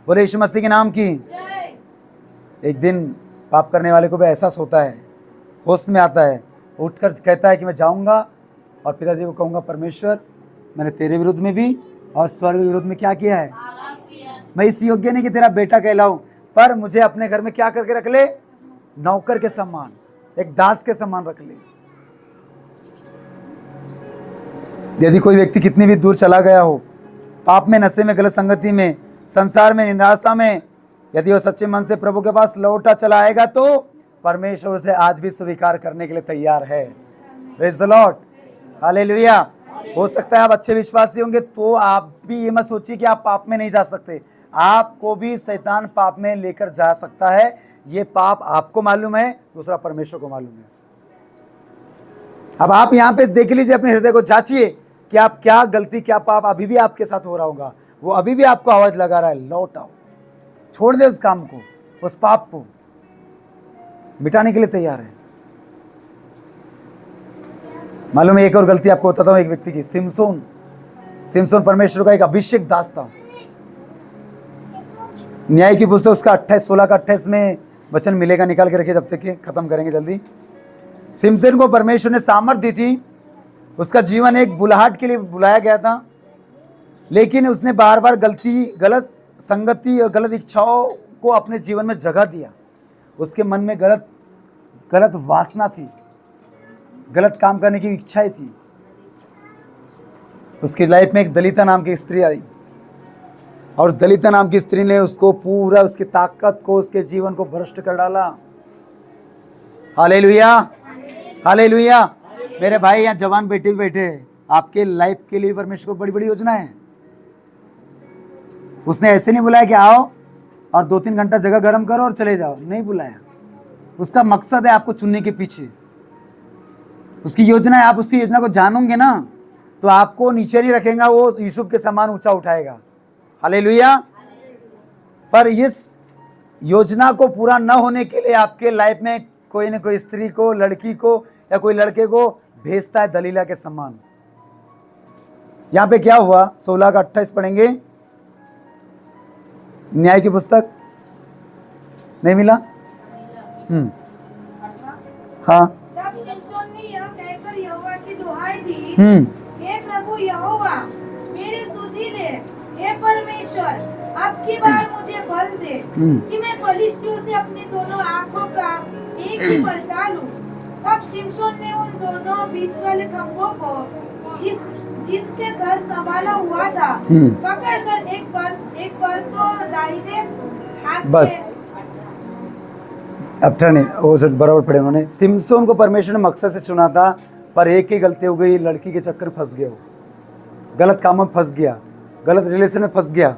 बोले यीशु मसीह के नाम की। एक दिन पाप करने वाले को भी एहसास होता है, होश में आता है, उठकर कहता है कि मैं जाऊंगा और पिताजी को कहूंगा, परमेश्वर मैंने तेरे विरुद्ध में भी और स्वर्ग विरुद्ध में क्या किया है, मैं इस योग्य नहीं कि तेरा बेटा कहलाऊं, पर मुझे अपने घर में क्या करके रख ले, नौकर के समान, एक दास के समान रख ले। यदि कोई व्यक्ति कितनी भी दूर चला गया हो, पाप में, नशे में, गलत संगति में, संसार में, निराशा में, यदि वो सच्चे मन से प्रभु के पास लौटा चला आएगा तो परमेश्वर उसे आज भी स्वीकार करने के लिए तैयार है। Praise the Lord, hallelujah. हो सकता है आप अच्छे विश्वासी होंगे तो आप भी ये मत सोचिए कि आप पाप में नहीं जा सकते, आपको भी शैतान पाप में लेकर जा सकता है। ये पाप आपको मालूम है, दूसरा परमेश्वर को मालूम है। अब आप यहाँ पे देख लीजिए, अपने हृदय को जांचिए कि आप क्या गलती, क्या पाप अभी भी आपके साथ हो रहा होगा। वो अभी भी आपको आवाज लगा रहा है, लौट आओ, छोड़ दे उस काम को, उस पाप को, मिटाने के लिए तैयार है। मालूम है, एक और गलती आपको बताता हूं एक व्यक्ति की, सिमसोन परमेश्वर का एक अभिषेक दास था। न्याय की पुस्तक उसका 16 का 28 में वचन मिलेगा, निकाल के रखिए, जब तक के खत्म करेंगे जल्दी। सिमसोन को परमेश्वर ने सामर्थ्य दी थी, उसका जीवन एक बुलाहट के लिए बुलाया गया था, लेकिन उसने बार बार गलत संगति और गलत इच्छाओं को अपने जीवन में जगह दिया। उसके मन में गलत वासना थी, गलत काम करने की इच्छाएं थी। उसकी लाइफ में एक दलिता नाम की स्त्री आई, और उस दलिता नाम की स्त्री ने उसको पूरा, उसकी ताकत को, उसके जीवन को भ्रष्ट कर डाला। Hallelujah, hallelujah. मेरे भाई यहाँ जवान बेटे भी बैठे हैं, आपके लाइफ के लिए परमेश्वर को बड़ी बड़ी योजना है। उसने ऐसे नहीं बुलाया कि आओ और 2-3 घंटा जगह गर्म करो और चले जाओ, नहीं बुलाया। उसका मकसद है आपको चुनने के पीछे, उसकी योजना है। आप उसकी योजना को जानोगे ना तो आपको नीचे नहीं रखेगा, वो यूसुफ के समान ऊंचा उठाएगा। हालेलुया। पर इस योजना को पूरा न होने के लिए आपके लाइफ में कोई न कोई स्त्री को, लड़की को या कोई लड़के को भेजता है दलीला के समान। यहां पे क्या हुआ, 16 का 28 पढ़ेंगे, न्याय की पुस्तक, नहीं मिला? हाँ। तब शिमशोन ने यह कहकर यहोवा की दुहाई दी, हे प्रभु यहोवा, मेरी सुधि ले, हे परमेश्वर, अब की बार मुझे बल दे कि मैं फलिश्तियों से अपनी दोनों आंखों का एक ही पलटा लूं। तब शिमशोन ने उन दोनों बीच वाले खंभों को जिनसे घर संभाला हुआ था पकड़कर एक पर तो दाहिने हाथ बस अठारह नहीं, वो सच बराबर पढ़े उन्होंने। सिमसोन को परमेश्वर ने मकसद से चुना था, पर एक ही गलती हो गई, लड़की के चक्कर में फंस गया, वो गलत काम में फंस गया, गलत रिलेशन में फंस गया।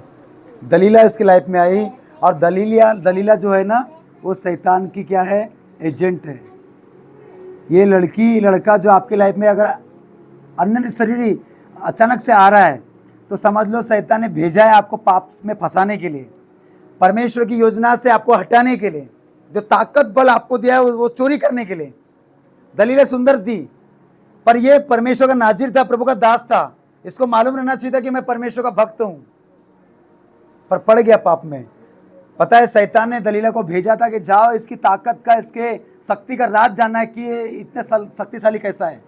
दलीला उसकी लाइफ में आई, और दलीला जो है ना, वो शैतान की क्या है, एजेंट है। ये लड़का जो आपकी लाइफ में अगर अन्य शरीर अचानक से आ रहा है, तो समझ लो शैतान ने भेजा है आपको पाप में फंसाने के लिए, परमेश्वर की योजना से आपको हटाने के लिए। जो ताकत बल आपको दिया है वो चोरी करने के लिए। दलीला सुंदर थी, पर ये परमेश्वर का नाजिर था, प्रभु का दास था। इसको मालूम रहना चाहिए था कि मैं परमेश्वर का भक्त हूं, पर पड़ गया पाप में। पता है, शैतान ने दलीला को भेजा था कि जाओ इसकी ताकत का, इसके शक्ति का राज जानना है कि ये इतने शक्तिशाली कैसा है।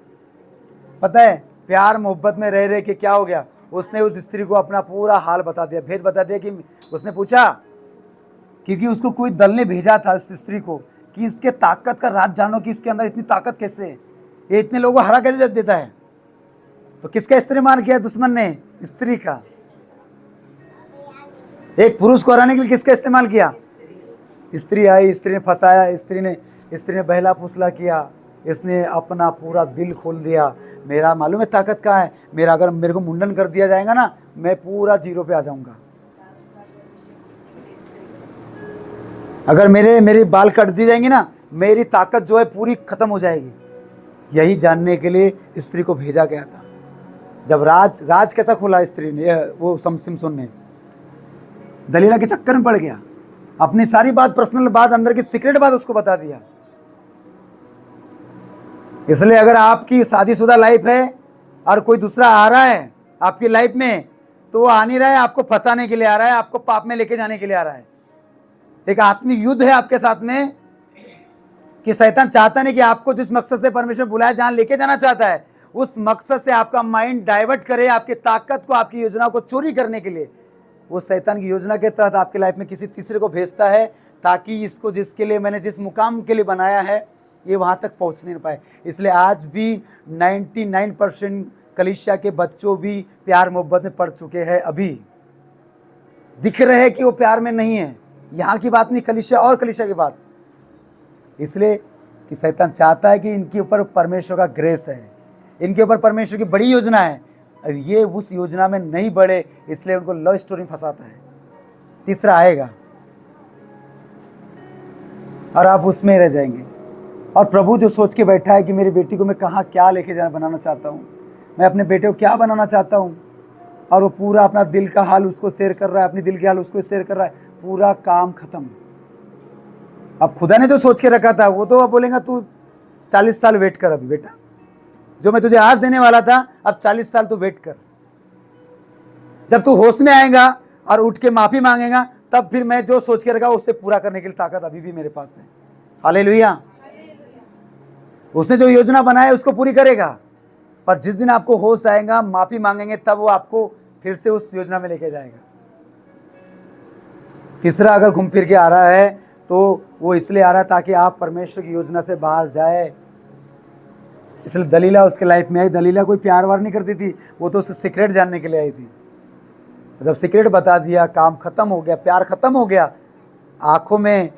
पता है, प्यार मोहब्बत में रह रहे कि क्या हो गया, उसने उस स्त्री को अपना पूरा हाल बता दिया, भेद बता दिया। कि उसने पूछा, क्योंकि उसको कोई दल ने भेजा था इस स्त्री को कि इसके ताकत का राज जानो, कि इसके अंदर इतनी ताकत कैसे है, ये इतने लोगों को हरा कैसे देता है। तो किसका इस्तेमाल किया दुश्मन ने? स्त्री का। एक पुरुष को हराने के लिए किसका इस्तेमाल किया? स्त्री आई, स्त्री ने फंसाया, स्त्री ने बहला फुसला किया, इसने अपना पूरा दिल खोल दिया। मेरा मालूम है ताकत कहाँ है, अगर मेरे को मुंडन कर दिया जाएगा ना, मैं पूरा जीरो पे आ जाऊंगा। अगर मेरे बाल कट दिए जाएंगे ना, मेरी ताकत जो है पूरी खत्म हो जाएगी। यही जानने के लिए स्त्री को भेजा गया था। जब राज कैसा खोला स्त्री ने, वो सिमसोन ने दलीला के चक्कर में पड़ गया, अपनी सारी बात, पर्सनल बात, अंदर की सीक्रेट बात उसको बता दिया। इसलिए अगर आपकी शादीशुदा लाइफ है और कोई दूसरा आ रहा है आपकी लाइफ में, तो वो आ नहीं रहा है आपको फंसाने के लिए आ रहा है, आपको पाप में लेके जाने के लिए आ रहा है। एक आत्मिक युद्ध है आपके साथ में, कि शैतान चाहता नहीं कि आपको जिस मकसद से परमेश्वर बुलाया, जहां लेके जाना चाहता है, उस मकसद से आपका माइंड डाइवर्ट करे, आपकी ताकत को, आपकी योजनाओं को चोरी करने के लिए। वो शैतान की योजना के तहत आपकी लाइफ में किसी तीसरे को भेजता है, ताकि इसको, जिसके लिए मैंने जिस मुकाम के लिए बनाया है, ये वहाँ तक पहुँच नहीं पाए। इसलिए आज भी 99% कलीसिया के बच्चों भी प्यार मोहब्बत में पड़ चुके हैं। अभी दिख रहे हैं कि वो प्यार में नहीं है। यहाँ की बात नहीं, कलीसिया की बात। इसलिए कि शैतान चाहता है कि इनके ऊपर परमेश्वर का ग्रेस है, इनके ऊपर परमेश्वर की बड़ी योजना है, और ये उस योजना में नहीं बढ़े, इसलिए उनको लव स्टोरी में फंसाता है। तीसरा आएगा और आप उसमें रह जाएंगे। और प्रभु जो सोच के बैठा है कि मेरी बेटी को मैं कहाँ क्या लेके जाना बनाना चाहता हूँ, मैं अपने बेटे को क्या बनाना चाहता हूँ, और वो पूरा अपना दिल का हाल उसको शेयर कर रहा है, अपनी दिल के हाल उसको शेयर कर रहा है, पूरा काम खत्म। अब खुदा ने जो सोच के रखा था, वो तो अब बोलेगा तू 40 साल वेट कर, अभी बेटा जो मैं तुझे आज देने वाला था, अब 40 साल तू वेट कर। जब तू होश में आएगा और उठ के माफी मांगेगा, तब फिर मैं जो सोच के रखा उससे पूरा करने के लिए ताकत अभी भी मेरे पास है। हालेलुया। उसने जो योजना बनाया उसको पूरी करेगा, पर जिस दिन आपको होश आएगा, माफी मांगेंगे, तब वो आपको फिर से उस योजना में लेके जाएगा। तीसरा, अगर घूम फिर के आ रहा है तो वो इसलिए आ रहा है ताकि आप परमेश्वर की योजना से बाहर जाए। इसलिए दलीला उसके लाइफ में आई। दलीला कोई प्यार वार नहीं करती थी, वो तो उससे सीक्रेट जानने के लिए आई थी। जब सीक्रेट बता दिया, काम खत्म हो गया, प्यार खत्म हो गया, आंखों में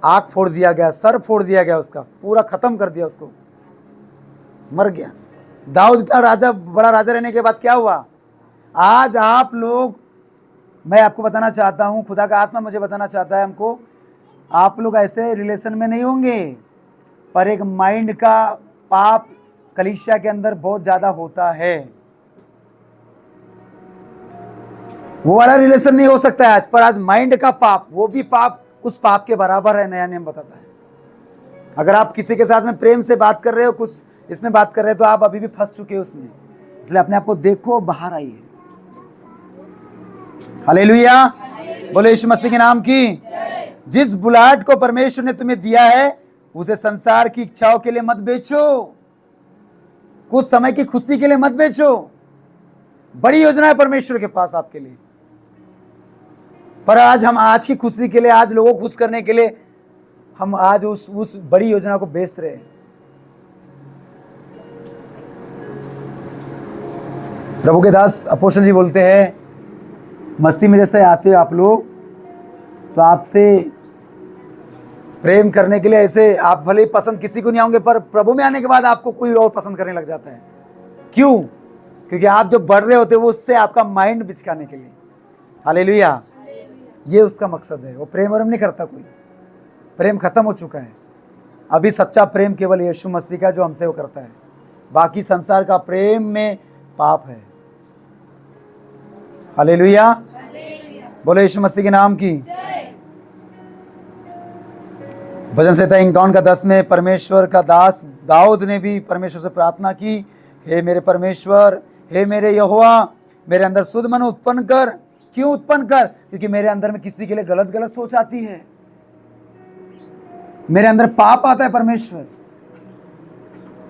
आँख फोड़ दिया गया, सर फोड़ दिया गया, उसका पूरा खत्म कर दिया, उसको मर गया। दाऊद इतना राजा, बड़ा राजा रहने के बाद क्या हुआ? आज आप लोग, मैं आपको बताना चाहता हूँ, खुदा का आत्मा मुझे बताना चाहता है हमको, आप लोग ऐसे रिलेशन में नहीं होंगे, पर एक माइंड का पाप कलीसिया के अंदर बहुत ज्यादा होता है। वो वाला रिलेशन नहीं हो सकता है आज, पर आज माइंड का पाप, वो भी पाप उस पाप के बराबर है, नया नियम बताता है। अगर आप किसी के साथ में प्रेम से बात कर रहे हो, कुछ इसमें बात कर रहे हो, तो आप अभी भी फंस चुके हो उसमें। इसलिए अपने आप को देखो, बाहर आइए। हालेलुया, बोले यीशु मसीह के नाम की। जिस बुलाहट को परमेश्वर ने तुम्हें दिया है, उसे संसार की इच्छाओं के लिए मत बेचो, कुछ समय की खुशी के लिए मत बेचो। बड़ी योजना है परमेश्वर के पास आपके लिए, पर आज हम आज की खुशी के लिए, आज लोगों को खुश करने के लिए, हम आज उस बड़ी योजना को बेच रहे हैं। प्रभु के दास अपोस्तल जी बोलते हैं, मसीह में जैसे आते हो आप लोग, तो आपसे प्रेम करने के लिए ऐसे आप भले ही पसंद किसी को नहीं आओगे, पर प्रभु में आने के बाद आपको कोई और पसंद करने लग जाता है। क्यों? क्योंकि आप जो बढ़ रहे होते हो वो उससे आपका माइंड बिचकाने के लिए। हालेलुया, ये उसका मकसद है। वो प्रेम और नहीं करता कोई, प्रेम खत्म हो चुका है। अभी सच्चा प्रेम केवल यीशु मसीह का जो हमसे वो करता है। बाकी संसार का प्रेम में पाप है। हालेलुया, बोलो यीशु मसीह के नाम की। भजन संहिता 51 का 10 में परमेश्वर का दास दाऊद ने भी परमेश्वर से प्रार्थना की, हे मेरे परमेश्वर, हे मेरे यहोवा, मेरे अंदर शुद्ध मन उत्पन्न कर। क्यों उत्पन्न कर? क्योंकि मेरे अंदर में किसी के लिए गलत गलत सोच आती है, मेरे अंदर पाप आता है। परमेश्वर,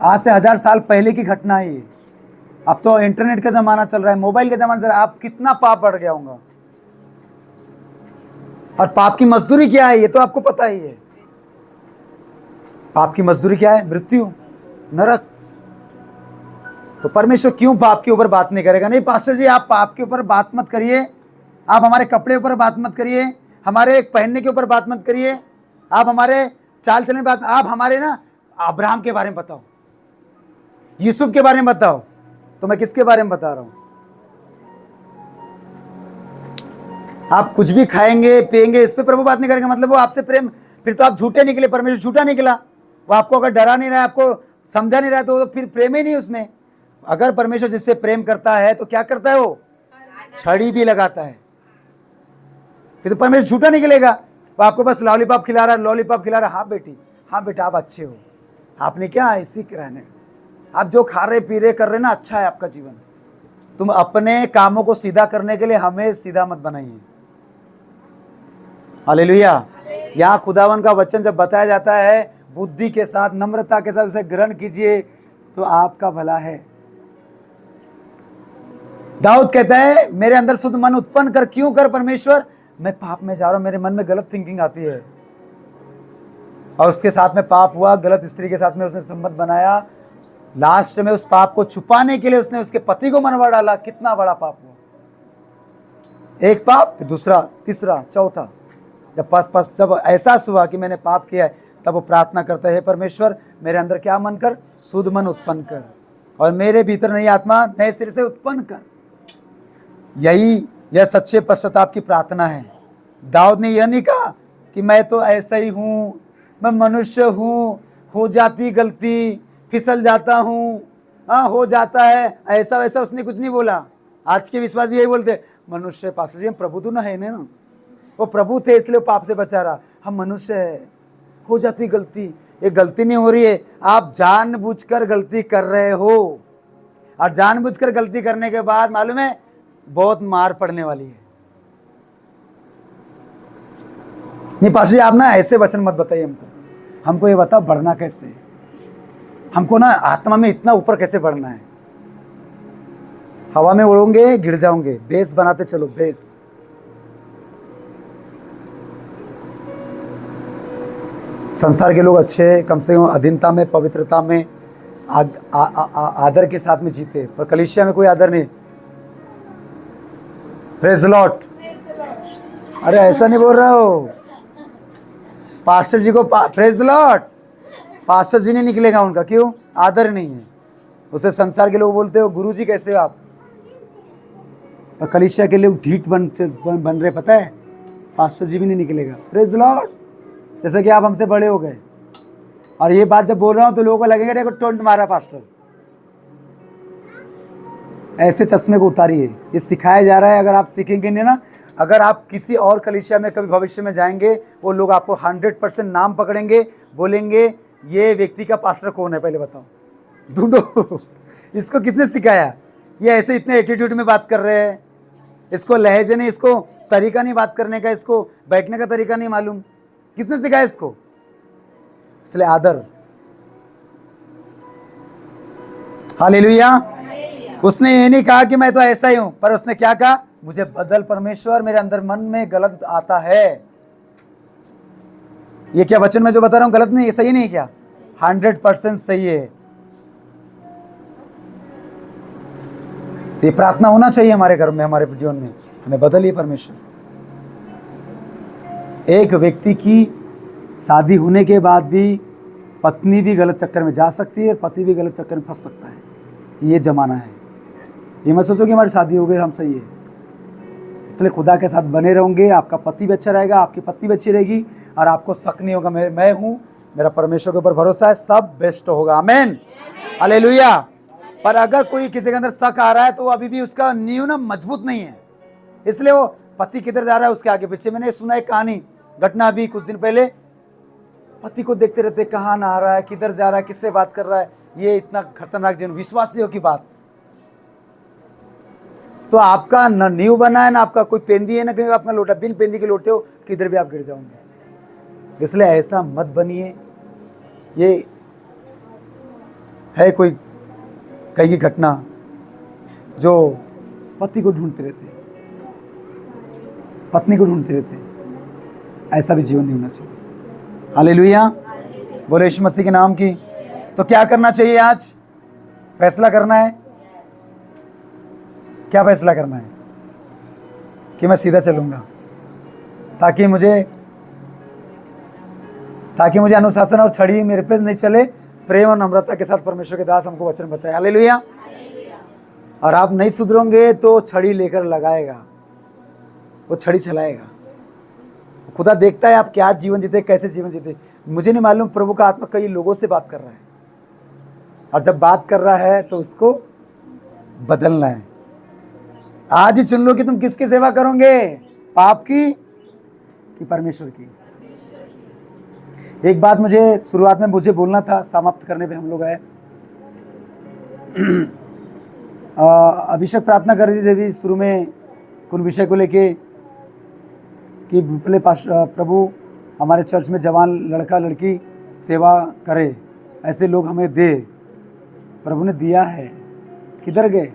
आज से 1000 साल पहले की घटना है ये। अब तो इंटरनेट का जमाना चल रहा है, मोबाइल का जमाना चल रहा है। आप कितना पाप बढ़ गया होगा। और पाप की मजदूरी क्या है ये तो आपको पता ही है। पाप की मजदूरी क्या है? मृत्यु, नरक। तो परमेश्वर क्यों पाप के ऊपर बात नहीं करेगा? नहीं पास्टर जी, आप पाप के ऊपर बात मत करिए, आप हमारे कपड़े ऊपर बात मत करिए, हमारे पहनने के ऊपर बात मत करिए, आप हमारे चाल चलने बात, आप हमारे ना अब्राहम के बारे में बताओ, यूसुफ के बारे में बताओ। तो मैं किसके बारे में बता रहा हूं? आप कुछ भी खाएंगे पिएंगे, इस पे प्रभु बात नहीं करेंगे, मतलब वो आपसे प्रेम, फिर तो आप झूठे निकले। परमेश्वर झूठा निकला। वो आपको अगर डरा नहीं रहा है, आपको समझा नहीं रहा है, तो फिर प्रेम ही नहीं उसमें। अगर परमेश्वर जिससे प्रेम करता है तो क्या करता है? वो छड़ी भी लगाता है। फिर तो परमेश्वर झूठा निकलेगा। वो आपको बस लॉलीपॉप खिला रहा है, लॉलीपॉप खिला रहा है। हाँ बेटी, हाँ बेटा, आप अच्छे हो, आपने क्या इसी के रहने, आप जो खा रहे पी रहे कर रहे ना, अच्छा है आपका जीवन। तुम अपने कामों को सीधा करने के लिए हमें सीधा मत बनाइए। हालेलुया। यहाँ खुदावन का वचन जब बताया जाता है, बुद्धि के साथ, नम्रता के साथ उसे ग्रहण कीजिए तो आपका भला है। दाऊद कहता है, मेरे अंदर शुद्ध मन उत्पन्न कर। क्यों कर परमेश्वर? मैं पाप में जा रहा हूं, मेरे मन में गलत थिंकिंग आती है। और उसके साथ में पाप हुआ, गलत स्त्री के साथ में उसने संबंध बनाया। लास्ट में उस पाप को छुपाने के लिए उसने उसके पति को मरवा डाला। कितना बड़ा पाप हुआ। एक पाप, दूसरा, तीसरा, चौथा। जब एहसास हुआ कि मैंने पाप किया है, तब वो प्रार्थना करता है, परमेश्वर मेरे अंदर क्या मन कर? शुद्ध मन उत्पन्न कर, और मेरे भीतर नई आत्मा नए सिरे से उत्पन्न कर। यह सच्चे पश्चाताप की प्रार्थना है। दाऊद ने यह नहीं कहा कि मैं तो ऐसा ही हूं, मैं मनुष्य हूं, हो जाती गलती, फिसल जाता हूं, हाँ हो जाता है, ऐसा वैसा उसने कुछ नहीं बोला। आज के विश्वास यही बोलते, मनुष्य पास्टर जी, हम प्रभु तो ना है ना, वो प्रभु थे इसलिए पाप से बचा रहा। हम मनुष्य है, हो जाती गलती। ये गलती नहीं हो रही है, आप जानबूझकर गलती कर रहे हो। और जानबूझकर गलती करने के बाद मालूम है बहुत मार पड़ने वाली है। नहीं पास्टर जी, आप ना ऐसे वचन मत बताइए हमको ये बताओ बढ़ना कैसे, हमको ना आत्मा में इतना ऊपर कैसे बढ़ना है। हवा में उड़ोगे गिर जाओगे, बेस बनाते चलो, बेस। संसार के लोग अच्छे, कम से कम अधीनता में, पवित्रता में, आदर के साथ में जीते, पर कलीसिया में कोई आदर नहीं। Praise the Lord. अरे ऐसा नहीं बोल रहा हो, पास्टर जी को प्रेज द लॉर्ड, पास्टर जी नहीं निकलेगा उनका। क्यों? आदर नहीं है। उसे संसार के लोग बोलते हो गुरु जी कैसे हो आप, पर कलीसिया के लोग ढीठ बन रहे, पता है, पास्टर जी भी नहीं निकलेगा। Praise the Lord. जैसे कि आप हमसे बड़े हो गए, और ये बात जब बोल रहा हूं तो लोगों को लगेगा देखो टोंट मारा पास्टर। ऐसे चश्मे को उतारिए, ये सिखाया जा रहा है। अगर आप सीखेंगे नहीं ना, अगर आप किसी और कलीसिया में कभी भविष्य में जाएंगे, वो लोग आपको 100% नाम पकड़ेंगे, बोलेंगे ये व्यक्ति का पास्टर कौन है, पहले बताओ, ढूंढो। इसको किसने सिखाया? ये ऐसे इतने एटीट्यूड में बात कर रहे हैं, इसको लहजे नहीं, इसको तरीका नहीं बात करने का, इसको बैठने का तरीका नहीं मालूम। किसने सिखाया इसको? इसलिए आदर। हालेलुया। उसने ये नहीं कहा कि मैं तो ऐसा ही हूं, पर उसने क्या कहा? मुझे बदल परमेश्वर, मेरे अंदर मन में गलत आता है। ये क्या वचन में जो बता रहा हूं गलत नहीं, ये सही नहीं क्या? 100% सही है। तो ये प्रार्थना होना चाहिए हमारे घर में, हमारे जीवन में, हमें बदलिए परमेश्वर। एक व्यक्ति की शादी होने के बाद भी पत्नी भी गलत चक्कर में जा सकती है, पति भी गलत चक्कर में फंस सकता है। ये ज़माना है। ये मत सोचो कि हमारी शादी हो गई हम सही है। इसलिए खुदा के साथ बने रहोगे, आपका पति भी अच्छा रहेगा, आपकी पत्नी भी अच्छी रहेगी, और आपको शक नहीं होगा मैं हूँ, मेरा परमेश्वर के ऊपर भरोसा है, सब बेस्ट होगा। आमीन, हालेलुया। पर अगर कोई किसी के अंदर शक आ रहा है तो वो अभी भी उसका नींव ना मजबूत नहीं है, इसलिए वो पति किधर जा रहा है उसके आगे पीछे। मैंने सुना एक कहानी, घटना अभी कुछ दिन पहले, पति को देखते रहते कहाँ नहा रहा है, किधर जा रहा है, किससे बात कर रहा है। ये इतना खतरनाक जीवन, विश्वासियों की बात। तो आपका न नींव बना है ना आपका कोई पेंदी है ना कहीं अपना लोटा, बिन पेंदी के लोटे हो किधर भी आप गिर जाओगे। इसलिए ऐसा मत बनिए। ये है कोई कहीं की घटना जो पति को ढूंढते रहते, पत्नी को ढूंढते रहते। ऐसा भी जीवन नहीं होना चाहिए। हालेलुया, बोले यीशु मसीह के नाम की। तो क्या करना चाहिए आज? फैसला करना है। क्या फैसला करना है? कि मैं सीधा चलूंगा, ताकि मुझे अनुशासन और छड़ी मेरे पे नहीं चले। प्रेम और नम्रता के साथ परमेश्वर के दास हमको वचन बताए। हालेलुया। और आप नहीं सुधरोगे तो छड़ी लेकर लगाएगा, वो छड़ी चलाएगा। खुदा देखता है आप क्या जीवन जीते, कैसे जीवन जीते। मुझे नहीं मालूम, प्रभु का आत्मा कई लोगों से बात कर रहा है, और जब बात कर रहा है तो उसको बदलना है। आज ही चुन लो कि तुम किसकी सेवा करोगे, पाप की कि परमेश्वर की। एक बात मुझे शुरुआत में बोलना था, समाप्त करने पे हम लोग आए। अभिषेक प्रार्थना कर रही थी अभी शुरू में कुछ विषय को लेके कि पहले प्रभु हमारे चर्च में जवान लड़का लड़की सेवा करे, ऐसे लोग हमें दे। प्रभु ने दिया है, किधर गए?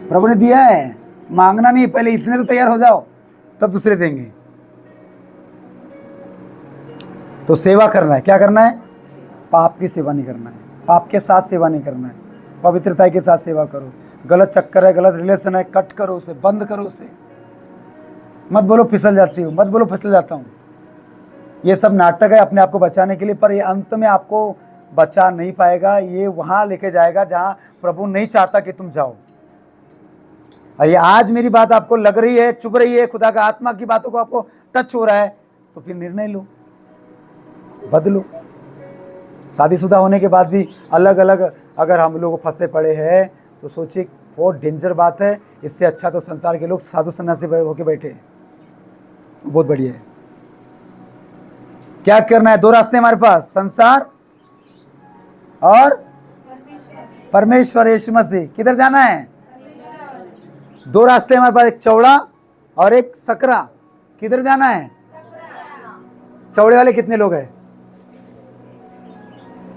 प्रभु ने दिया है, मांगना नहीं, पहले इतने तो तैयार हो जाओ, तब दूसरे देंगे। तो सेवा करना है। क्या करना है? पाप की सेवा नहीं करना है, पाप के साथ सेवा नहीं करना है, पवित्रता के साथ सेवा करो। गलत चक्कर है, गलत रिलेशन है, कट करो उसे, बंद करो उसे। मत बोलो फिसल जाती हूँ, मत बोलो फिसल जाता हूँ। ये सब नाटक है अपने आप को बचाने के लिए, पर ये अंत में आपको बचा नहीं पाएगा। ये वहां लेके जाएगा जहां प्रभु नहीं चाहता कि तुम जाओ। और ये आज मेरी बात आपको लग रही है, चुभ रही है, खुदा का आत्मा की बातों को आपको टच हो रहा है, तो फिर निर्णय लो, बदलो। शादीशुदा होने के बाद भी अलग अलग अगर हम लोग फंसे पड़े हैं तो सोचिए, बहुत डेंजर बात है। इससे अच्छा तो संसार के लोग साधु सन्यासी होके बैठे, बहुत बढ़िया है। क्या करना है? दो रास्ते हमारे पास, संसार और परमेश्वर यीशु मसीह। किधर जाना है? दो रास्ते हमारे पास, एक चौड़ा और एक सकरा। किधर जाना है? चौड़े वाले कितने लोग हैं?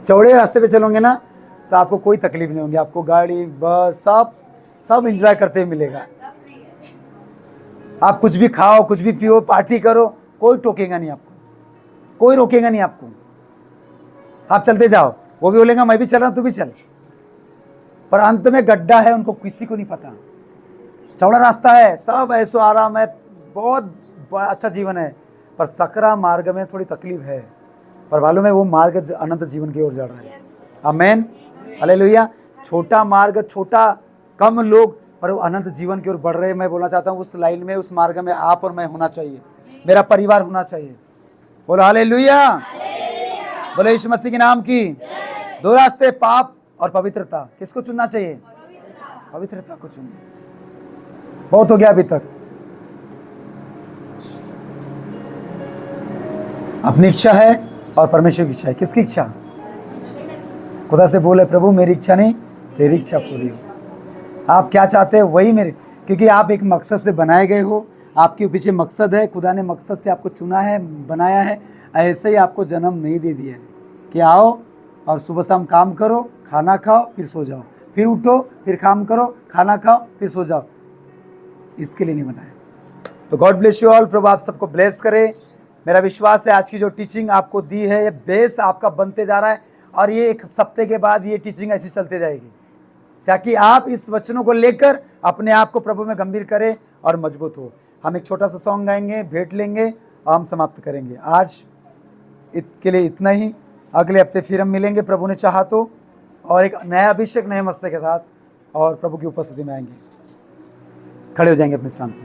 चौड़े रास्ते पे चलोगे ना तो आपको कोई तकलीफ नहीं होगी, आपको गाड़ी बस सब एंजॉय करते हुए मिलेगा। आप कुछ भी खाओ, कुछ भी पियो, पार्टी करो, कोई टोकेगा नहीं आपको, कोई रोकेगा नहीं आपको। आप चलते जाओ, वो भी बोलेगा मैं भी चल रहा हूं, तू भी चल। पर अंत में गड्ढा है, उनको किसी को नहीं पता। चौड़ा रास्ता है, सब ऐसो आराम है, बहुत अच्छा जीवन है। पर सकरा मार्ग में थोड़ी तकलीफ है, पर मालूम है वो मार्ग अनंत जीवन की ओर जा रहा है। आमेन, हालेलुया। छोटा मार्ग, छोटा कम लोग, पर वो अनंत जीवन की ओर बढ़ रहे हैं। मैं बोलना चाहता हूँ उस लाइन में, उस मार्ग में आप और मैं होना चाहिए, मेरा परिवार होना चाहिए। बोलो हालेलुया, बोलो यीशु मसीह के नाम की। दो रास्ते, पाप और पवित्रता। किसको चुनना चाहिए? पवित्रता को चुनिए। बहुत हो गया अभी तक। अपनी इच्छा है और परमेश्वर की इच्छा है। किसकी इच्छा? खुदा से बोले, प्रभु मेरी इच्छा नहीं, तेरी इच्छा पूरी हो। आप क्या चाहते हैं वही मेरे, क्योंकि आप एक मकसद से बनाए गए हो, आपके पीछे मकसद है। खुदा ने मकसद से आपको चुना है, बनाया है। ऐसे ही आपको जन्म नहीं दे दिया है कि आओ और सुबह शाम काम करो, खाना खाओ, फिर सो जाओ, फिर उठो, फिर काम करो, खाना खाओ, फिर सो जाओ। इसके लिए नहीं बनाया। तो गॉड ब्लेस यू ऑल। प्रभु आप सबको ब्लेस करे। मेरा विश्वास है आज की जो टीचिंग आपको दी है, ये बेस आपका बनते जा रहा है, और ये एक हफ्ते के बाद ये टीचिंग ऐसी चलते जाएगी, ताकि आप इस वचनों को लेकर अपने आप को प्रभु में गंभीर करें और मजबूत हो। हम एक छोटा सा सॉन्ग गाएंगे, भेंट लेंगे, हम समाप्त करेंगे। आज के लिए इतना ही। अगले हफ्ते फिर हम मिलेंगे प्रभु ने चाहा तो, और एक नया अभिषेक नए मत्स्य के साथ, और प्रभु की उपस्थिति में आएंगे। खड़े हो जाएंगे अपने स्थान पर।